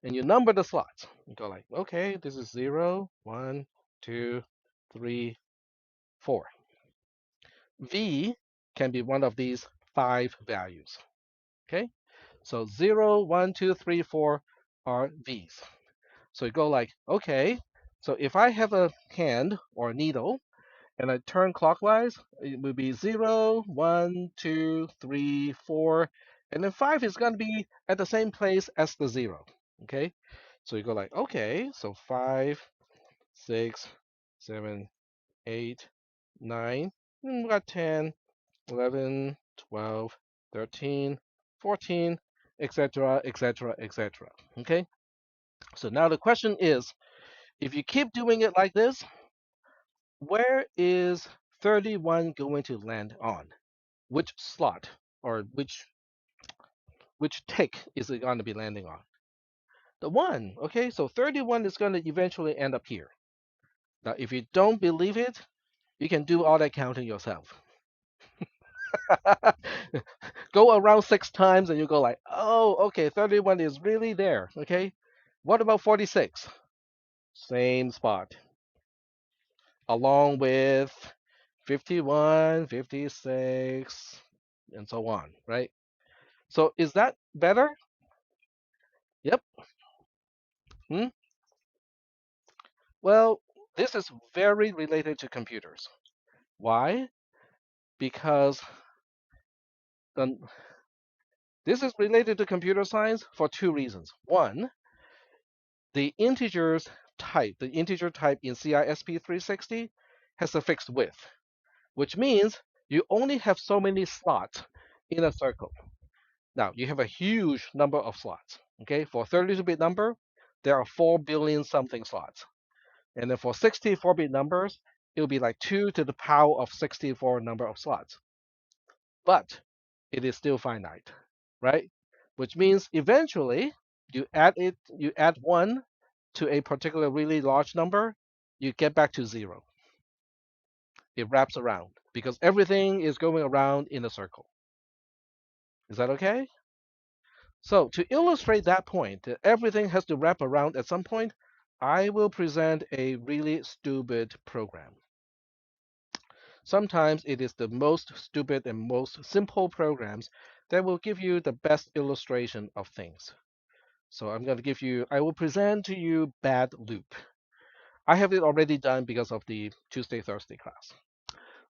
And you number the slots. You go like, okay, this is 0, 1, 2, 3, 4. V can be one of these 5 values, okay? So 0, 1, 2, 3, 4 are V's. So you go like, okay, so if I have a hand or a needle and I turn clockwise, it would be 0, 1, 2, 3, 4, and then 5 is going to be at the same place as the 0. Okay, so you go like, okay, so 5, 6, 7, 8, 9, and we got 10, 11, 12, 13, 14, etc., etc., etc. Okay, so now the question is, if you keep doing it like this, where is 31 going to land on? Which slot or which tick is it going to be landing on? The one. Okay, so 31 is going to eventually end up here. Now, if you don't believe it, you can do all that counting yourself. Go around 6 times and you go like, oh, okay, 31 is really there. Okay, what about 46? Same spot, along with 51, 56, and so on, right? So is that better? Yep. Hmm? Well, this is very related to computers. Why? Because the, this is related to computer science for two reasons. One, the integer type in Cisp 360 has a fixed width, which means you only have so many slots in a circle. Now, you have a huge number of slots. Okay, for 32-bit number, there are 4 billion something slots. And then for 64-bit numbers, it will be like 2 to the power of 64 number of slots. But it is still finite, right? Which means eventually you add 1 to a particular really large number, you get back to 0. It wraps around because everything is going around in a circle. Is that okay? So to illustrate that point, that everything has to wrap around at some point, I will present a really stupid program. Sometimes it is the most stupid and most simple programs that will give you the best illustration of things. So I will present to you bad loop. I have it already done because of the Tuesday, Thursday class.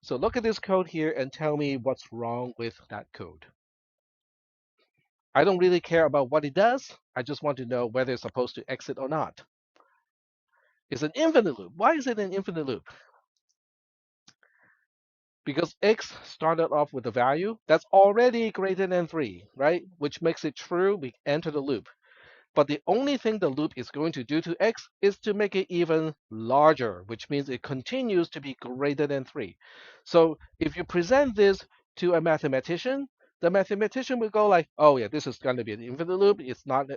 So look at this code here and tell me what's wrong with that code. I don't really care about what it does. I just want to know whether it's supposed to exit or not. It's an infinite loop. Why is it an infinite loop? Because x started off with a value that's already greater than 3, right? Which makes it true, we enter the loop. But the only thing the loop is going to do to x is to make it even larger, which means it continues to be greater than 3. So if you present this to a mathematician, the mathematician will go like, oh yeah, this is going to be an infinite loop. It's not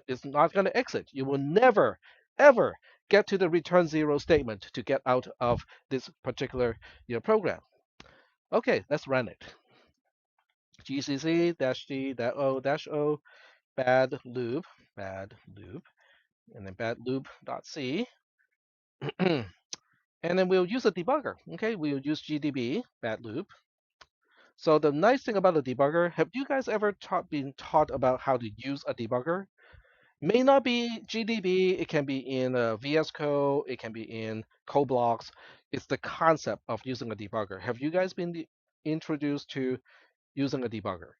going to exit. You will never, ever get to the return zero statement to get out of this particular program. Okay, let's run it. GCC dash G dash O bad loop, and then bad loop dot C. And then we'll use a debugger. Okay, we'll use GDB bad loop. So the nice thing about the debugger, have you guys ever been taught about how to use a debugger? May not be GDB, it can be in VS Code, it can be in CodeBlocks. It's the concept of using a debugger. Have you guys been introduced to using a debugger?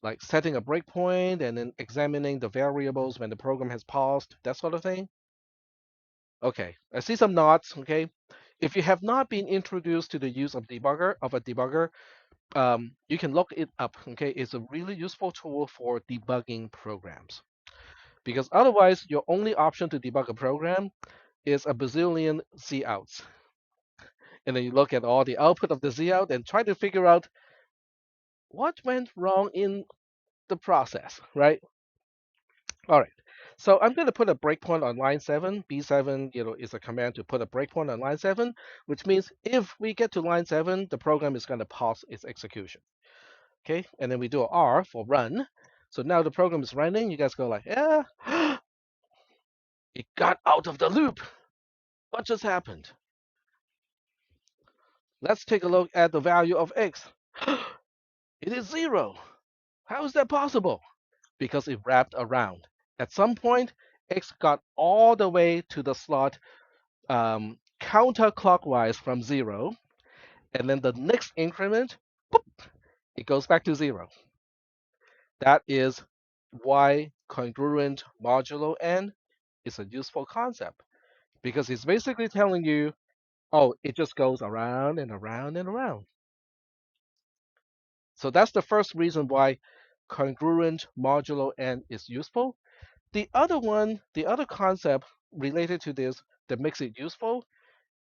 Like setting a breakpoint and then examining the variables when the program has paused, that sort of thing? Okay, I see some nods, okay? If you have not been introduced to the use of a debugger, you can look it up, okay? It's a really useful tool for debugging programs. Because otherwise, your only option to debug a program is a bazillion Z-outs. And then you look at all the output of the Z-out and try to figure out what went wrong in the process, right? All right. So I'm going to put a breakpoint on line 7. B7, is a command to put a breakpoint on line 7, which means if we get to line 7, the program is going to pause its execution. Okay, and then we do a R for run. So now the program is running. You guys go like, yeah, it got out of the loop. What just happened? Let's take a look at the value of x. It is 0. How is that possible? Because it wrapped around. At some point, x got all the way to the slot counterclockwise from 0, and then the next increment, boop, it goes back to 0. That is why congruent modulo n is a useful concept, because it's basically telling you, oh, it just goes around and around and around. So that's the first reason why congruent modulo n is useful. The other concept related to this that makes it useful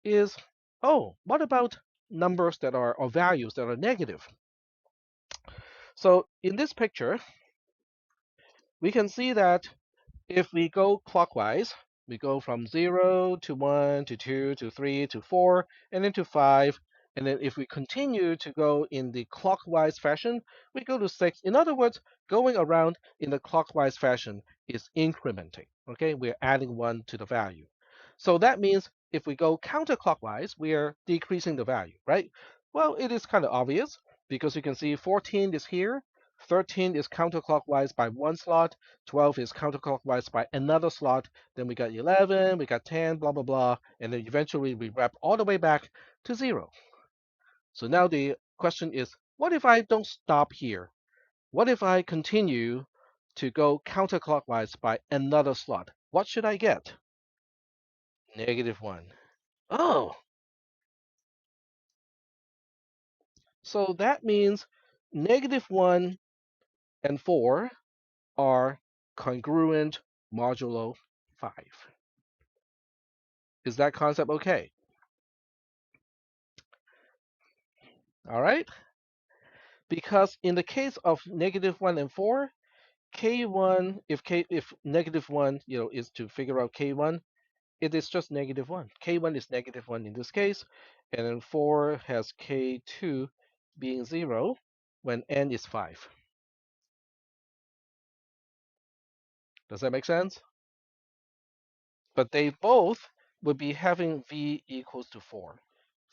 is, oh, what about numbers that are, or values that are negative? So in this picture, we can see that if we go clockwise, we go from 0 to 1 to 2 to 3 to 4 and then to 5. And then if we continue to go in the clockwise fashion, we go to 6. In other words, going around in the clockwise fashion is incrementing. Okay, we're adding 1 to the value. So that means if we go counterclockwise, we are decreasing the value, right? Well, it is kind of obvious because you can see 14 is here, 13 is counterclockwise by 1 slot, 12 is counterclockwise by another slot, then we got 11, we got 10, blah, blah, blah, and then eventually we wrap all the way back to 0. So now the question is, what if I don't stop here? What if I continue to go counterclockwise by another slot? What should I get? -1. Oh, so that means -1 and 4 are congruent modulo 5. Is that concept okay? All right. Because in the case of -1 and 4, k1, if -1 is to figure out k1, it is just -1. K1 is -1 in this case, and then 4 has k2 being 0 when n is 5. Does that make sense? But they both would be having v equals to 4.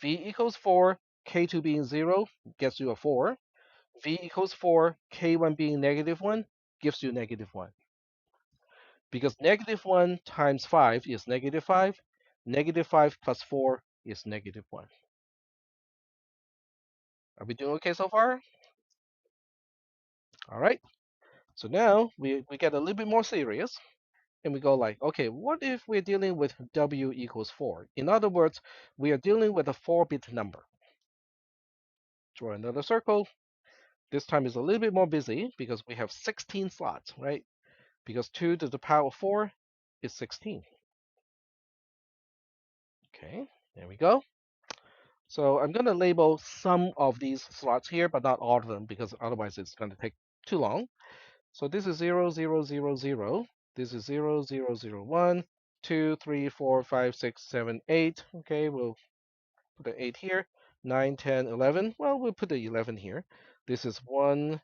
V equals 4, k2 being 0 gets you a 4. V equals 4, k1 being -1 gives you -1. Because -1 times 5 is -5. -5 plus 4 is -1. Are we doing okay so far? All right. So now we get a little bit more serious and we go like, okay, what if we're dealing with w equals 4? In other words, we are dealing with a 4-bit number. Draw another circle. This time is a little bit more busy because we have 16 slots, right? Because 2 to the power of 4 is 16. Okay, there we go. So I'm going to label some of these slots here, but not all of them, because otherwise it's going to take too long. So this is 0, 0, 0, 0. This is 0, 0, 0, 1, 2, 3, 4, 5, 6, 7, 8. Okay, we'll put the 8 here. 9, 10, 11. Well, we'll put the 11 here. This is 1,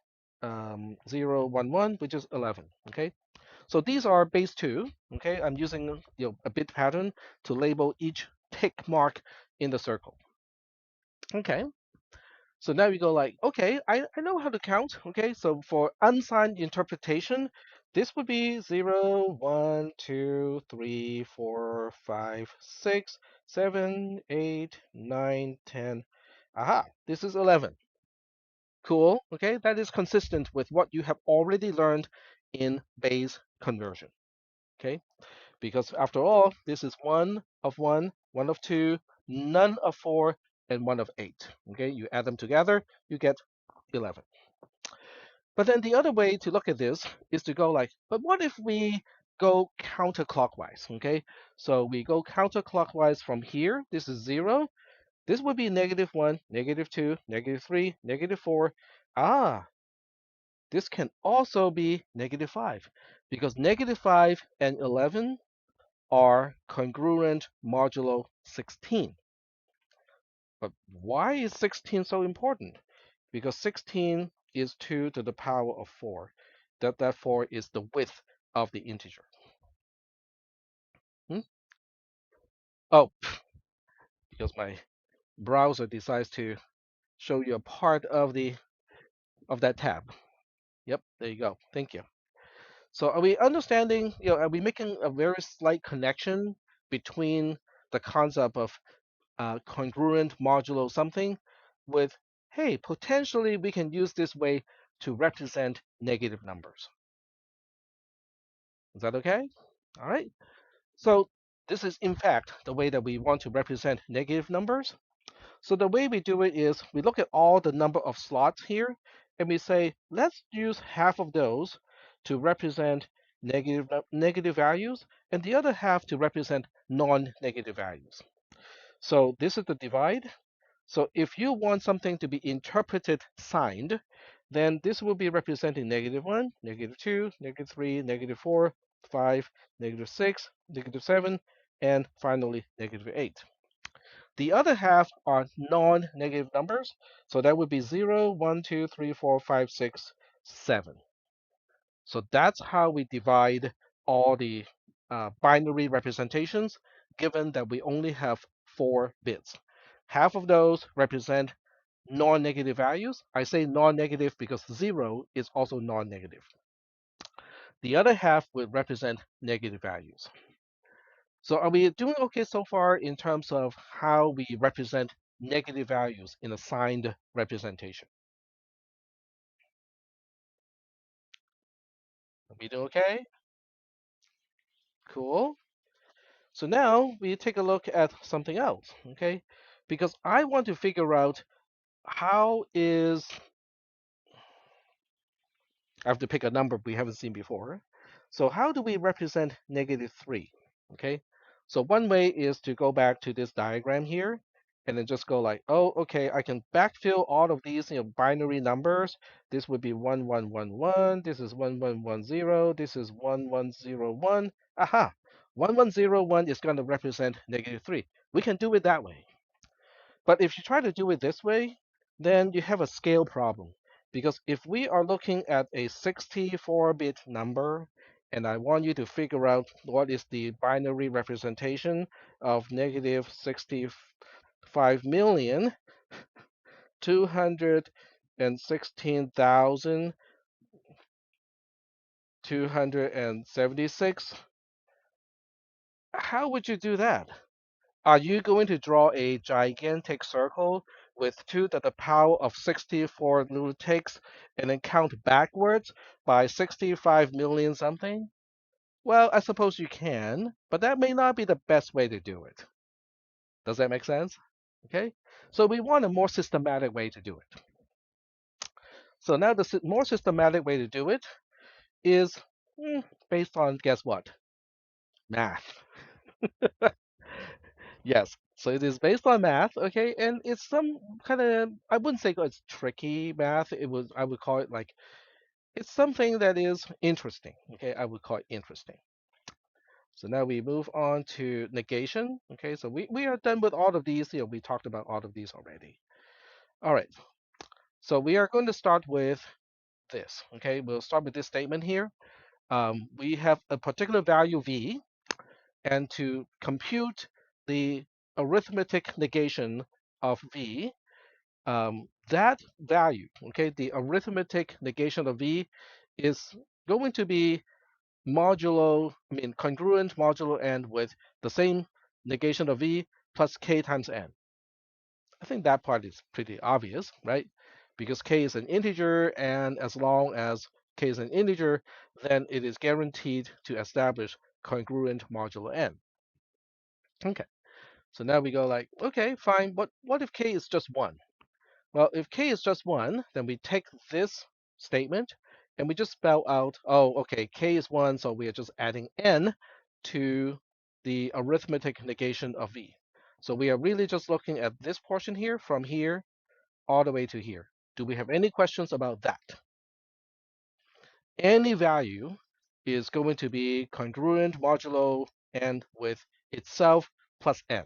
0, 1, 1, which is 11. Okay, so these are base 2. Okay, I'm using a bit pattern to label each tick mark in the circle. Okay, so now we go like, okay, I know how to count. Okay, so for unsigned interpretation, this would be 0, 1, 2, 3, 4, 5, 6, 7, 8, 9, 10. Aha, this is 11. Cool. Okay, that is consistent with what you have already learned in Bayes conversion. Okay, because after all, this is 1 of 1, 1 of 2, none of 4, and 1 of 8. Okay, you add them together, you get 11. But then the other way to look at this is to go like, but what if we go counterclockwise? Okay, so we go counterclockwise from here. This is 0. This would be -1, -2, -3, -4. Ah, this can also be -5 because -5 and 11 are congruent modulo 16. But why is 16 so important? Because 16 is 2 to the power of 4. That 4 is the width of the integer. Hmm? Oh, because my browser decides to show you a part of that tab. Yep, there you go. Thank you. So are we understanding, are we making a very slight connection between the concept of congruent modulo something with, hey, potentially we can use this way to represent negative numbers. Is that okay? All right. So this is in fact the way that we want to represent negative numbers. So the way we do it is we look at all the number of slots here and we say, let's use half of those to represent negative values and the other half to represent non-negative values. So this is the divide. So if you want something to be interpreted signed, then this will be representing -1, -2, -3, -4, 5, -6, -7, and finally -8. The other half are non-negative numbers, so that would be 0, 1, 2, 3, 4, 5, 6, 7. So that's how we divide all the binary representations, given that we only have 4 bits. Half of those represent non-negative values. I say non-negative because 0 is also non-negative. The other half will represent negative values. So are we doing okay so far in terms of how we represent negative values in a signed representation? Are we doing okay? Cool. So now we take a look at something else, okay? Because I want to figure out how is, I have to pick a number we haven't seen before. So how do we represent -3? Okay. So one way is to go back to this diagram here and then just go like, oh, okay, I can backfill all of these, binary numbers. This would be 1111. This is 1110. This is 1101. Aha. 1101 is going to represent -3. We can do it that way. But if you try to do it this way, then you have a scale problem. Because if we are looking at a 64-bit number, and I want you to figure out what is the binary representation of -65,216,276, how would you do that? Are you going to draw a gigantic circle with 2 to the power of 64 little ticks and then count backwards by 65 million something? Well, I suppose you can, but that may not be the best way to do it. Does that make sense? Okay, so we want a more systematic way to do it. So now the more systematic way to do it is based on, guess what? Math. Yes. So it is based on math, okay, and it's some kind of, I wouldn't say it's tricky math. I would call it like it's something that is interesting. Okay, I would call it interesting. So now we move on to negation. Okay, so we are done with all of these. We talked about all of these already. All right. So we are going to start with this. Okay, we'll start with this statement here. We have a particular value v, and to compute the arithmetic negation of v, that value, okay, the arithmetic negation of v is going to be congruent modulo n with the same negation of v plus k times n. I think that part is pretty obvious, right? Because k is an integer, and as long as k is an integer, then it is guaranteed to establish congruent modulo n. Okay, so now we go like, okay, fine. What if k is just 1? Well, if k is just 1, then we take this statement and we just spell out, oh, okay, k is 1, so we are just adding n to the arithmetic negation of v. So we are really just looking at this portion here from here all the way to here. Do we have any questions about that? Any value is going to be congruent modulo n with itself plus n,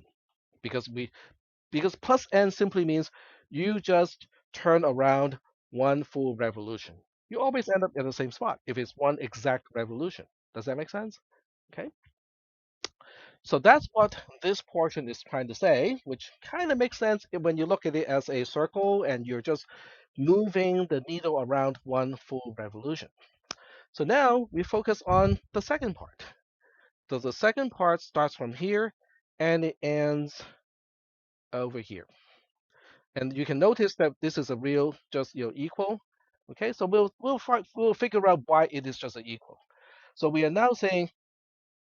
because plus n simply means you just turn around one full revolution. You always end up in the same spot if it's one exact revolution. Does that make sense? Okay. So that's what this portion is trying to say, which kind of makes sense when you look at it as a circle and you're just moving the needle around one full revolution. So now we focus on the second part. So the second part starts from here and it ends over here. And you can notice that this is a real just equal. Okay, so we'll figure out why it is just an equal. So we are now saying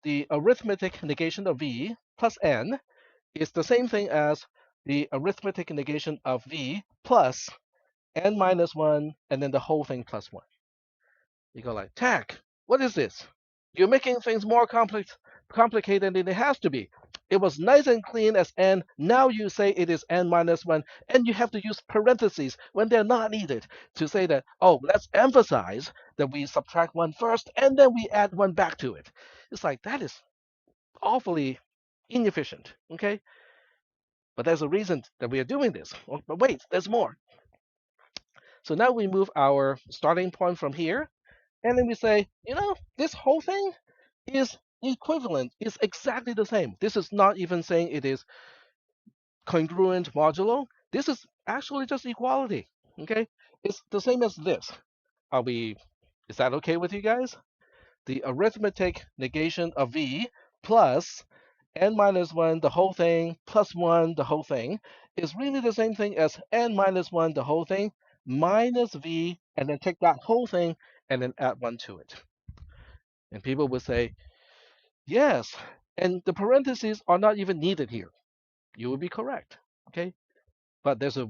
the arithmetic negation of v plus n is the same thing as the arithmetic negation of v plus n minus 1 and then the whole thing plus 1. You go like, Tack, what is this? You're making things more complicated than it has to be. It was nice and clean as n. Now you say it is n minus 1, and you have to use parentheses when they're not needed to say that, oh, let's emphasize that we subtract 1 first, and then we add 1 back to it. It's like, that is awfully inefficient, okay? But there's a reason that we are doing this. Oh, but wait, there's more. So now we move our starting point from here, and then we say, this whole thing is equivalent, is exactly the same. This is not even saying it is congruent modulo. This is actually just equality. Okay, it's the same as this. Are we? Is that okay with you guys? The arithmetic negation of v plus n minus 1 the whole thing plus 1 the whole thing is really the same thing as n minus 1 the whole thing minus v, and then take that whole thing and then add 1 to it. And people would say, yes, and the parentheses are not even needed here. You would be correct. Okay, but there's a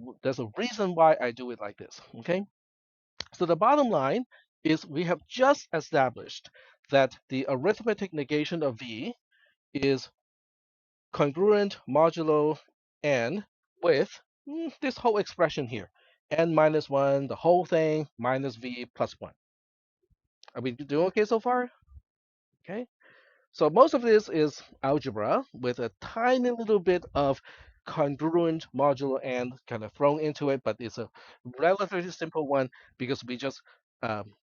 reason why I do it like this. Okay, so the bottom line is we have just established that the arithmetic negation of v is congruent modulo n with this whole expression here, n minus 1 the whole thing minus v plus 1. Are we doing okay so far? Okay. So most of this is algebra with a tiny little bit of congruent modulo n kind of thrown into it, but it's a relatively simple one because we just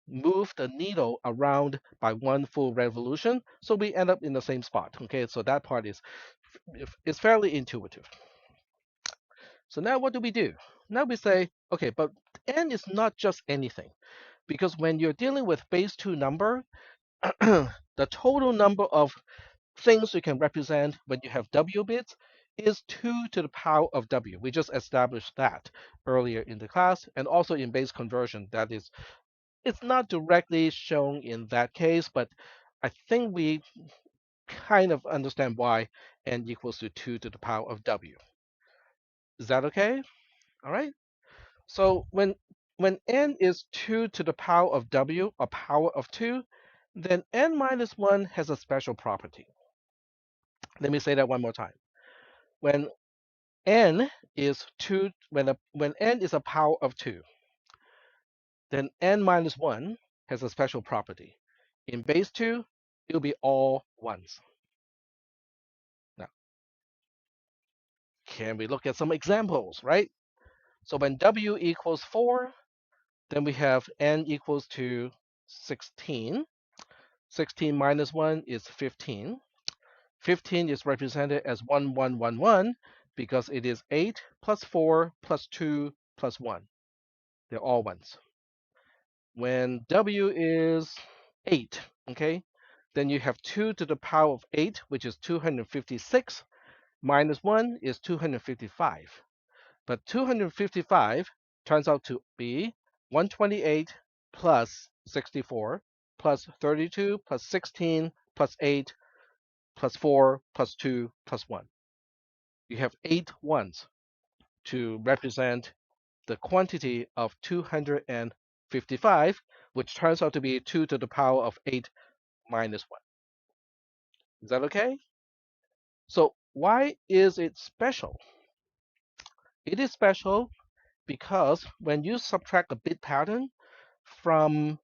move the needle around by one full revolution, so we end up in the same spot. Okay, so that part is fairly intuitive. So now what do we do? Now we say, okay, but n is not just anything, because when you're dealing with base 2 number, the total number of things you can represent when you have W bits is 2 to the power of W. We just established that earlier in the class, and also in base conversion. That is, it's not directly shown in that case, but I think we kind of understand why n equals to 2 to the power of W. Is that okay? All right. So when n is 2 to the power of W, a power of 2, then n minus 1 has a special property. Let me say that one more time. when n is 2, when n is a power of 2, then n minus 1 has a special property. In base 2, it'll be all ones. Now, can we look at some examples, right? So when w equals 4, then we have n equals to 16. 16 minus 1 is 15. 15 is represented as 1, 1, 1, 1 because it is 8 plus 4 plus 2 plus 1. They're all ones. When w is 8, okay, then you have 2 to the power of 8, which is 256, minus 1 is 255. But 255 turns out to be 128 plus 64 plus 32 plus 16 plus 8 plus 4 plus 2 plus 1. You have 8 ones to represent the quantity of 255, which turns out to be 2 to the power of 8 minus 1. Is that okay? So why is it special? It is special because when you subtract a bit pattern from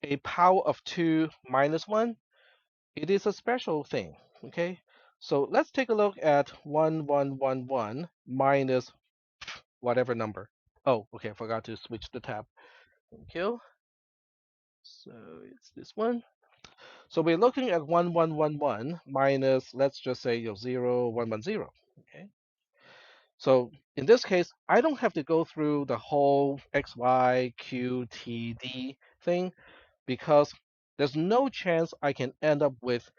a power of 2 minus 1, it is a special thing. Okay, so let's take a look at 1111 minus whatever number. Oh, okay, I forgot to switch the tab. Thank you. So it's this one. So we're looking at 1111 minus, let's just say 0110. Okay. So in this case, I don't have to go through the whole X, Y, Q, T, D thing because there's no chance I can end up with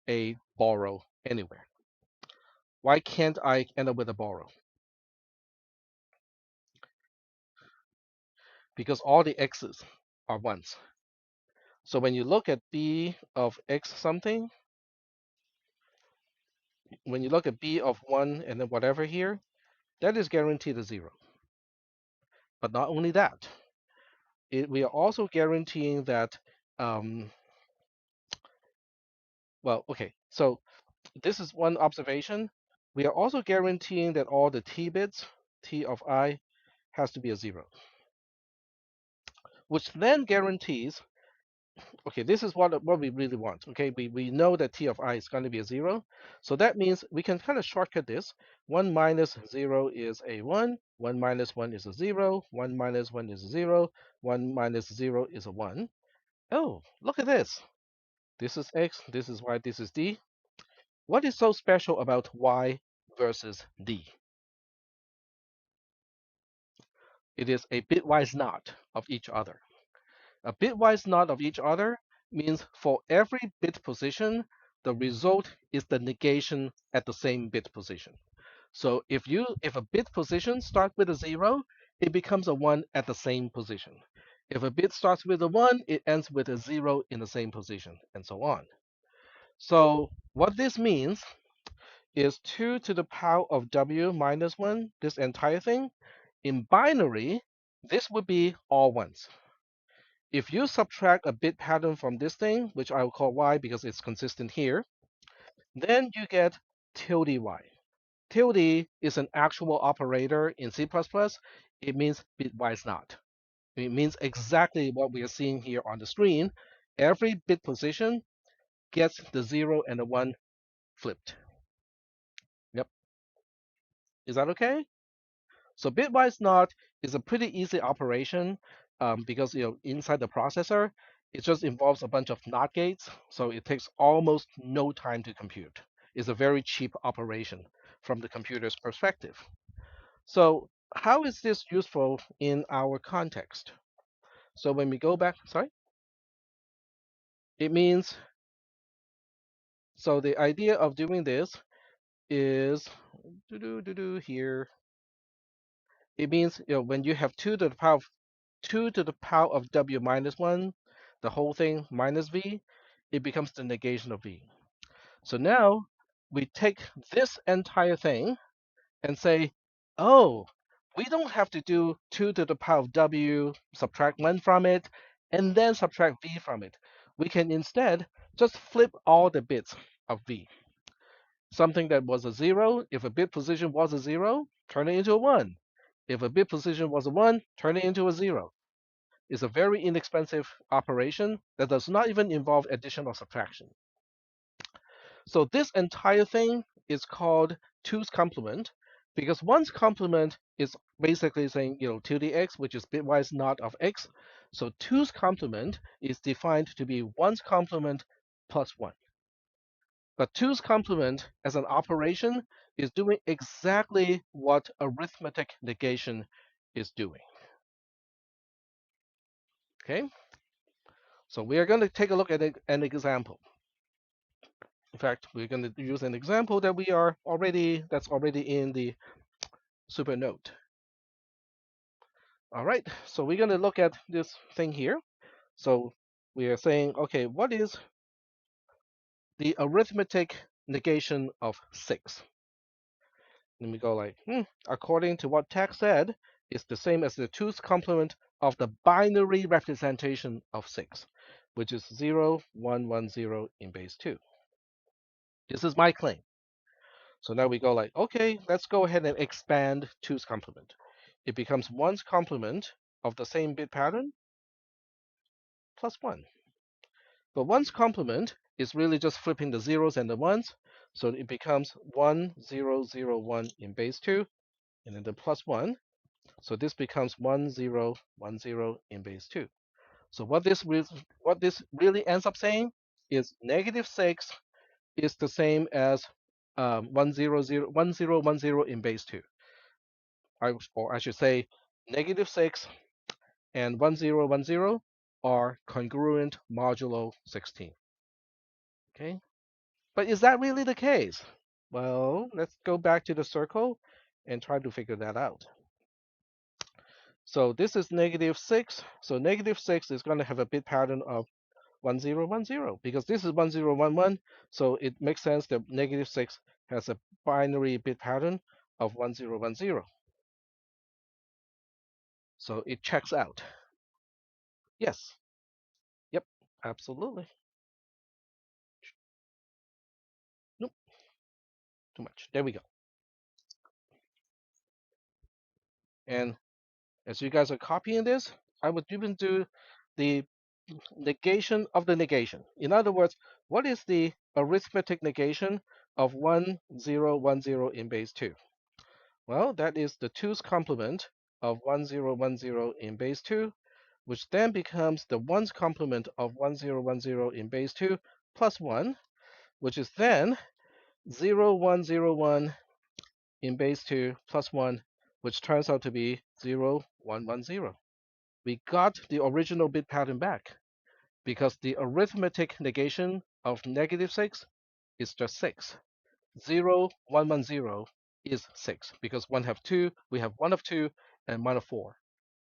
a borrow anywhere. Why can't I end up with a borrow? Because all the x's are ones. So when you look at b of x something, when you look at b of 1 and then whatever here, that is guaranteed a 0. But not only that, we are also guaranteeing that, um, well, okay, so this is one observation. We are also guaranteeing that all the t bits, t of I, has to be a 0, which then guarantees, okay, this is what we really want. Okay, we know that t of I is going to be a 0. So that means we can kind of shortcut this. 1 minus 0 is a 1. 1 minus 1 is a 0. 1 minus 1 is a 0. 1 minus 0 is a 1. Oh, look at this. This is x, this is y, this is d. What is so special about y versus d? It is a bitwise knot of each other. A bitwise knot of each other means for every bit position, the result is the negation at the same bit position. So if a bit position starts with a 0, it becomes a 1 at the same position. If a bit starts with a 1, it ends with a 0 in the same position, and so on. So what this means is 2 to the power of w minus 1, this entire thing. In binary, this would be all ones. If you subtract a bit pattern from this thing, which I will call y because it's consistent here, then you get tilde y. Tilde is an actual operator in C++. It means bitwise knot. It means exactly what we are seeing here on the screen. Every bit position gets the 0 and the 1 flipped. Yep. Is that okay? So bitwise knot is a pretty easy operation because inside the processor, it just involves a bunch of NOT gates, so it takes almost no time to compute. It's a very cheap operation from the computer's perspective. So how is this useful in our context? So when we go back, sorry, it means, so the idea of doing this is here. It means when you have 2 to the power of 2 to the power of w minus 1, the whole thing minus v, it becomes the negation of v. So now we take this entire thing and say, oh, we don't have to do 2 to the power of w, subtract 1 from it, and then subtract v from it. We can instead just flip all the bits of v. Something that was a 0, if a bit position was a 0, turn it into a 1. If a bit position was a 1, turn it into a 0. It's a very inexpensive operation that does not even involve addition or subtraction. So this entire thing is called 2's complement because 1's complement is basically saying, 2 to the x, which is bitwise not of x. So 2's complement is defined to be 1's complement plus 1. But 2's complement as an operation is doing exactly what arithmetic negation is doing. Okay? So we are going to take a look at an example. In fact, we're going to use an example that's already in the super note. All right, so we're going to look at this thing here. So we are saying, okay, what is the arithmetic negation of 6? And we go like, according to what text said, it's the same as the 2's complement of the binary representation of 6, which is 0, 1, 1, 0 in base 2. This is my claim. So now we go like, okay, let's go ahead and expand 2's complement. It becomes 1's complement of the same bit pattern plus 1. But 1's complement is really just flipping the zeros and the ones. So it becomes 1, 0, 0, 1 in base 2, and then the plus 1. So this becomes 1, 0, 1, 0 in base 2. So what this really ends up saying is negative 6 is the same as 1, 0, 0, 1, 0, 1, 0 in base 2. Or I should say negative 6 and 1, 0, 1, 0 are congruent modulo 16. Okay, but is that really the case? Well, let's go back to the circle and try to figure that out. So this is negative 6. So negative 6 is going to have a bit pattern of 1, 0, 1, 0 because this is 1, 0, 1, 1. So it makes sense that negative 6 has a binary bit pattern of 1, 0, 1, 0. So it checks out. Yes. Yep. Absolutely. Nope. Too much. There we go. And as you guys are copying this, I would even do the negation of the negation. In other words, what is the arithmetic negation of 1, 0, 1, 0 in base 2? Well, that is the 2's complement of 1, 0, 1, 0 in base 2, which then becomes the 1's complement of 1, 0, 1, 0 in base 2 plus 1, which is then 0, 1, 0, 1 in base 2 plus 1, which turns out to be 0, 1, 1, 0. We got the original bit pattern back because the arithmetic negation of negative 6 is just 6. 0, 1, 1, 0 is 6 because we have 1 of 2 and 1 of 4.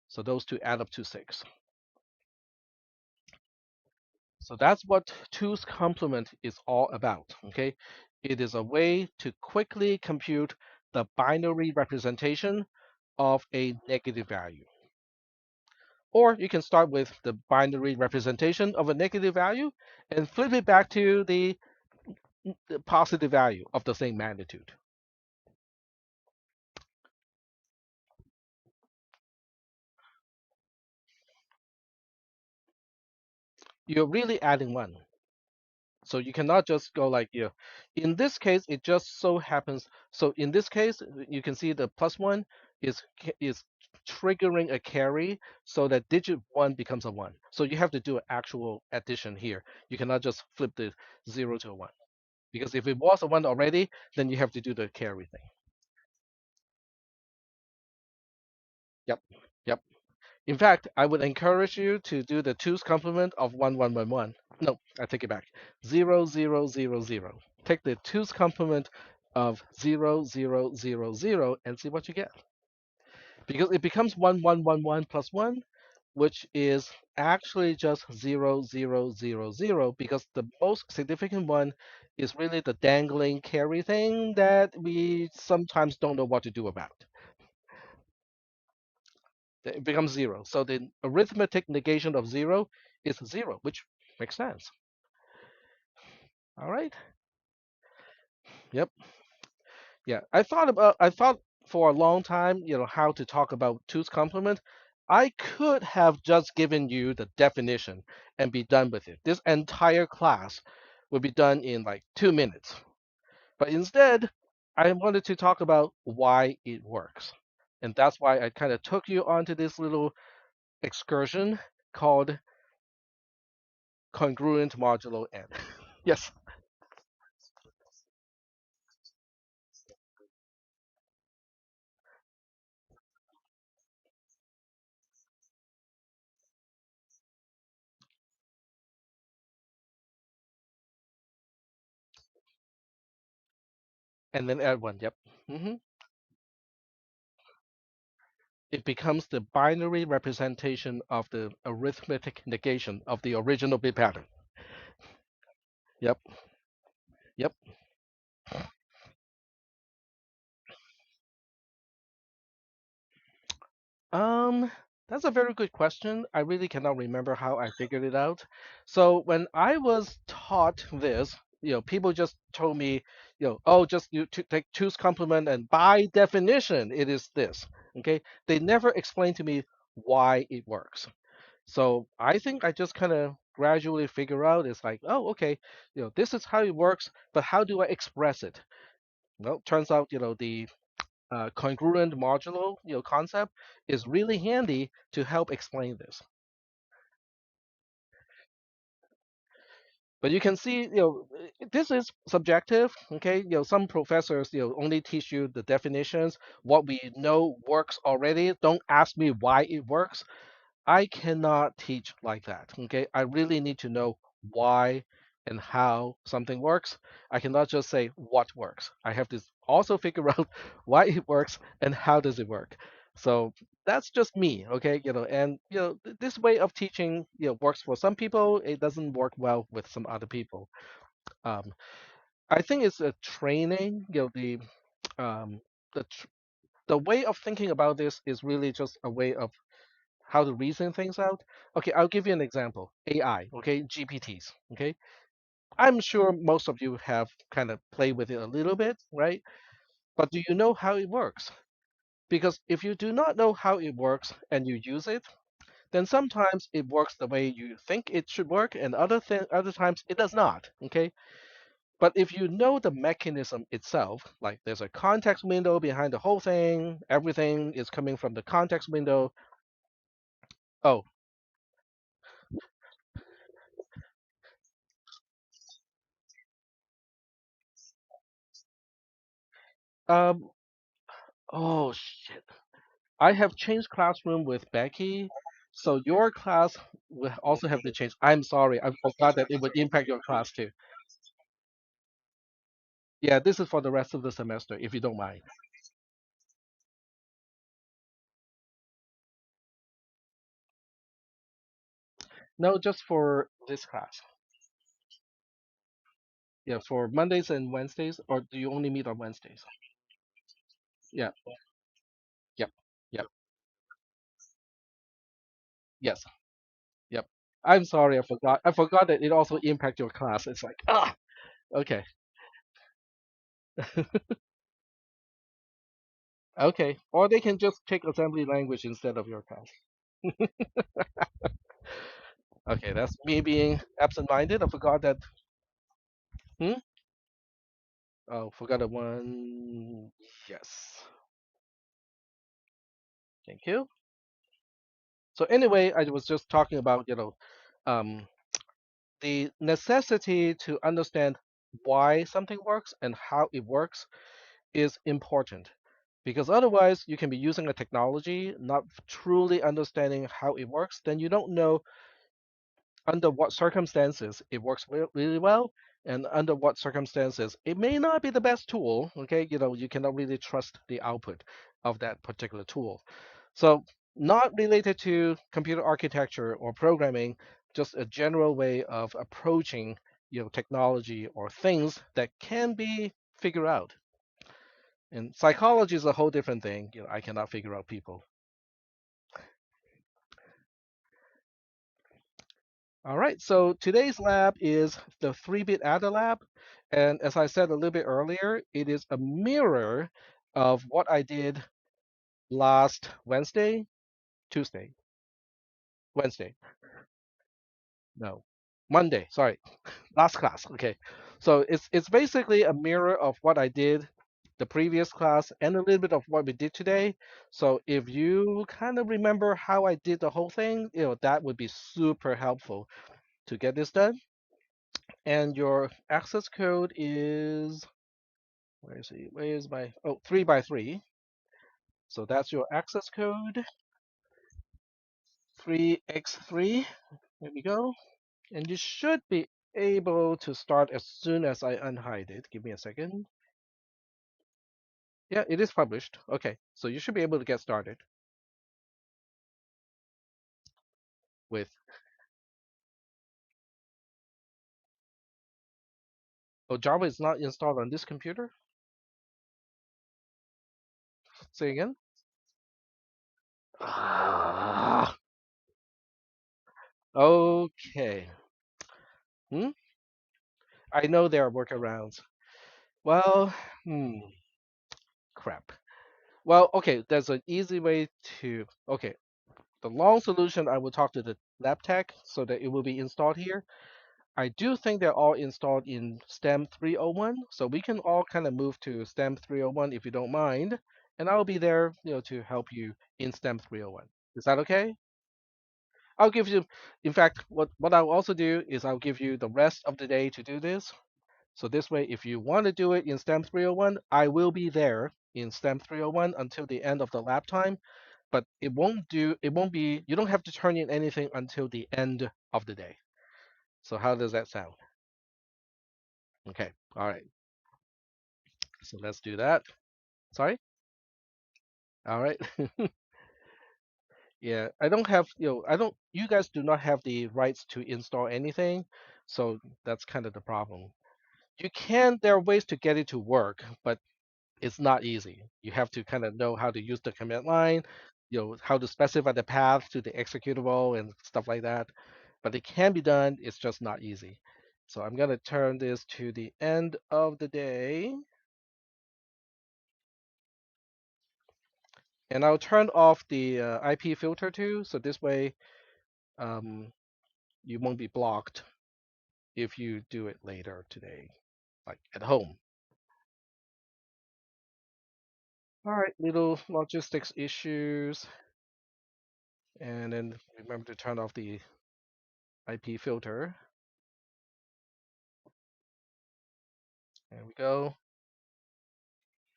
So those two add up to 6. So that's what 2's complement is all about. Okay, it is a way to quickly compute the binary representation of a negative value. Or you can start with the binary representation of a negative value and flip it back to the positive value of the same magnitude. You're really adding 1. So you cannot just go like, in this case, it just so happens. So in this case, you can see the plus 1 is triggering a carry so that digit 1 becomes a 1. So you have to do an actual addition here. You cannot just flip the 0 to a 1. Because if it was a 1 already, then you have to do the carry thing. Yep. Yep. In fact, I would encourage you to do the 2's complement of 1, 1, 1, 1. No, I take it back. 0, 0, 0, 0. Take the 2's complement of 0, 0, 0, 0 and see what you get. Because it becomes 1, 1, 1, 1 plus 1, which is actually just 0, 0, 0, 0, because the most significant one is really the dangling carry thing that we sometimes don't know what to do about. It becomes 0. So the arithmetic negation of 0 is 0, which makes sense. All right. Yep. Yeah. I thought for a long time, how to talk about two's complement. I could have just given you the definition and be done with it. This entire class would be done in like 2 minutes. But instead, I wanted to talk about why it works. And that's why I kind of took you onto this little excursion called congruent modulo n. Yes. And then add one. Yep. hmm It becomes the binary representation of the arithmetic negation of the original bit pattern. Yep. Yep. Um, that's a very good question. I really cannot remember how I figured it out. So when I was taught this, people just told me, oh, just you to take choose complement, and by definition, it is this. Okay. They never explained to me why it works. So I think I just kind of gradually figure out it's like, oh, okay, this is how it works, but how do I express it? Well, turns out, the congruent modulo, concept is really handy to help explain this. But you can see, this is subjective. Okay, some professors, only teach you the definitions, what we know works already. Don't ask me why it works. I cannot teach like that. Okay, I really need to know why and how something works. I cannot just say what works. I have to also figure out why it works and how does it work. So that's just me, okay? And this way of teaching, works for some people. It doesn't work well with some other people. Um, I think it's a training. Um, the tr- the way of thinking about this is really just a way of how to reason things out. Okay, I'll give you an example. AI, okay, GPTs, okay. I'm sure most of you have kind of played with it a little bit, right? But do you know how it works? Because if you do not know how it works and you use it, then sometimes it works the way you think it should work, and other times it does not. Okay, but if you know the mechanism itself, like there's a context window behind the whole thing, everything is coming from the context window. Oh, um, oh shit. I have changed classroom with Becky, so your class will also have to change. I'm sorry, I forgot that it would impact your class too. Yeah, this is for the rest of the semester, if you don't mind. No, just for this class. Yeah, for Mondays and Wednesdays, or do you only meet on Wednesdays? Yeah, yep, yep, yes, yep. I'm sorry, I forgot. I forgot that it also impact your class. It's like, okay, okay. Or they can just take assembly language instead of your class. Okay, that's me being absent-minded. I forgot that. Hmm? Oh, forgot a one. Yes. Thank you. So anyway, I was just talking about, um, the necessity to understand why something works and how it works is important. Because otherwise, you can be using a technology, not truly understanding how it works, then you don't know under what circumstances it works really well, and under what circumstances it may not be the best tool. Okay, you cannot really trust the output of that particular tool. So not related to computer architecture or programming, just a general way of approaching technology or things that can be figured out. And psychology is a whole different thing. I cannot figure out people. All right, so today's lab is the 3-bit adder lab. And as I said a little bit earlier, it is a mirror of what I did last Wednesday, Tuesday, Wednesday, no, Monday, sorry, last class. Okay, so it's basically a mirror of what I did the previous class and a little bit of what we did today. So if you kind of remember how I did the whole thing, that would be super helpful to get this done. And your access code is, where is it? Where is my, oh, 3 by 3. So that's your access code, 3x3. There we go. And you should be able to start as soon as I unhide it. Give me a second. Yeah, it is published. Okay, so you should be able to get started with, oh, Java is not installed on this computer? Say again? Ah, okay. Hmm? I know there are workarounds. Well, crap. Well, okay, there's an easy way to, okay, the long solution, I will talk to the lab tech so that it will be installed here. I do think they're all installed in STEM 301, so we can all kind of move to STEM 301 if you don't mind, and I'll be there, to help you in STEM 301. Is that okay? I'll give you, in fact, what I'll also do is I'll give you the rest of the day to do this. So this way, if you want to do it in STEM 301, I will be there in STEM 301 until the end of the lab time, but it won't be, you don't have to turn in anything until the end of the day. So how does that sound? Okay, all right. So let's do that. Sorry? All right. Yeah, I don't have, you guys do not have the rights to install anything. So that's kind of the problem. You can, there are ways to get it to work, but it's not easy. You have to kind of know how to use the command line, how to specify the path to the executable and stuff like that. But it can be done, it's just not easy. So I'm going to turn this to the end of the day. And I'll turn off the IP filter too, so this way um, you won't be blocked if you do it later today, like at home. All right, little logistics issues. And then remember to turn off the IP filter. There we go.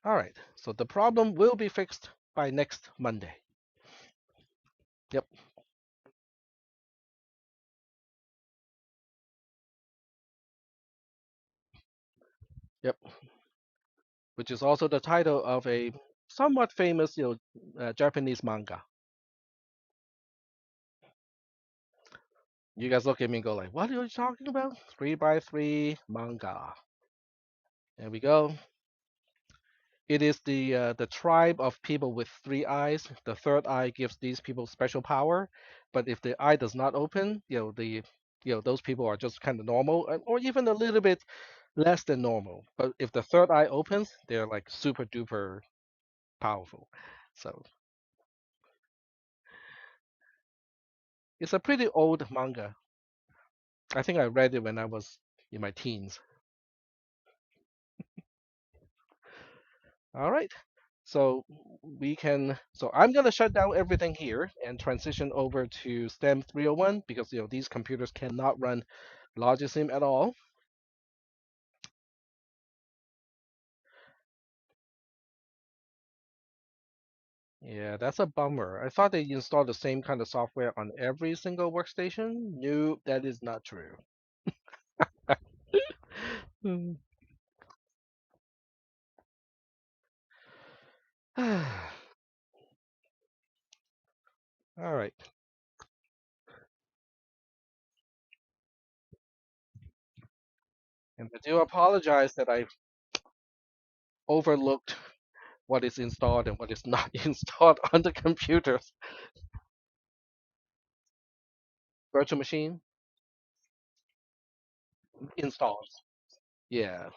All right, so the problem will be fixed by next Monday. Yep, yep. Which is also the title of a somewhat famous, Japanese manga. You guys look at me and go like, "What are you talking about?" 3 by 3 manga. There we go. It is the tribe of people with 3 eyes. The third eye gives these people special power, but if the eye does not open, those people are just kind of normal, or even a little bit less than normal. But if the third eye opens, they're like super duper powerful. So it's a pretty old manga. I think I read it when I was in my teens. All right. So I'm going to shut down everything here and transition over to STEM 301 because these computers cannot run Logisim at all. Yeah, that's a bummer. I thought they installed the same kind of software on every single workstation. No, that is not true. Hmm. All right. And I do apologize that I overlooked what is installed and what is not installed on the computers. Virtual machine? installs. Yeah.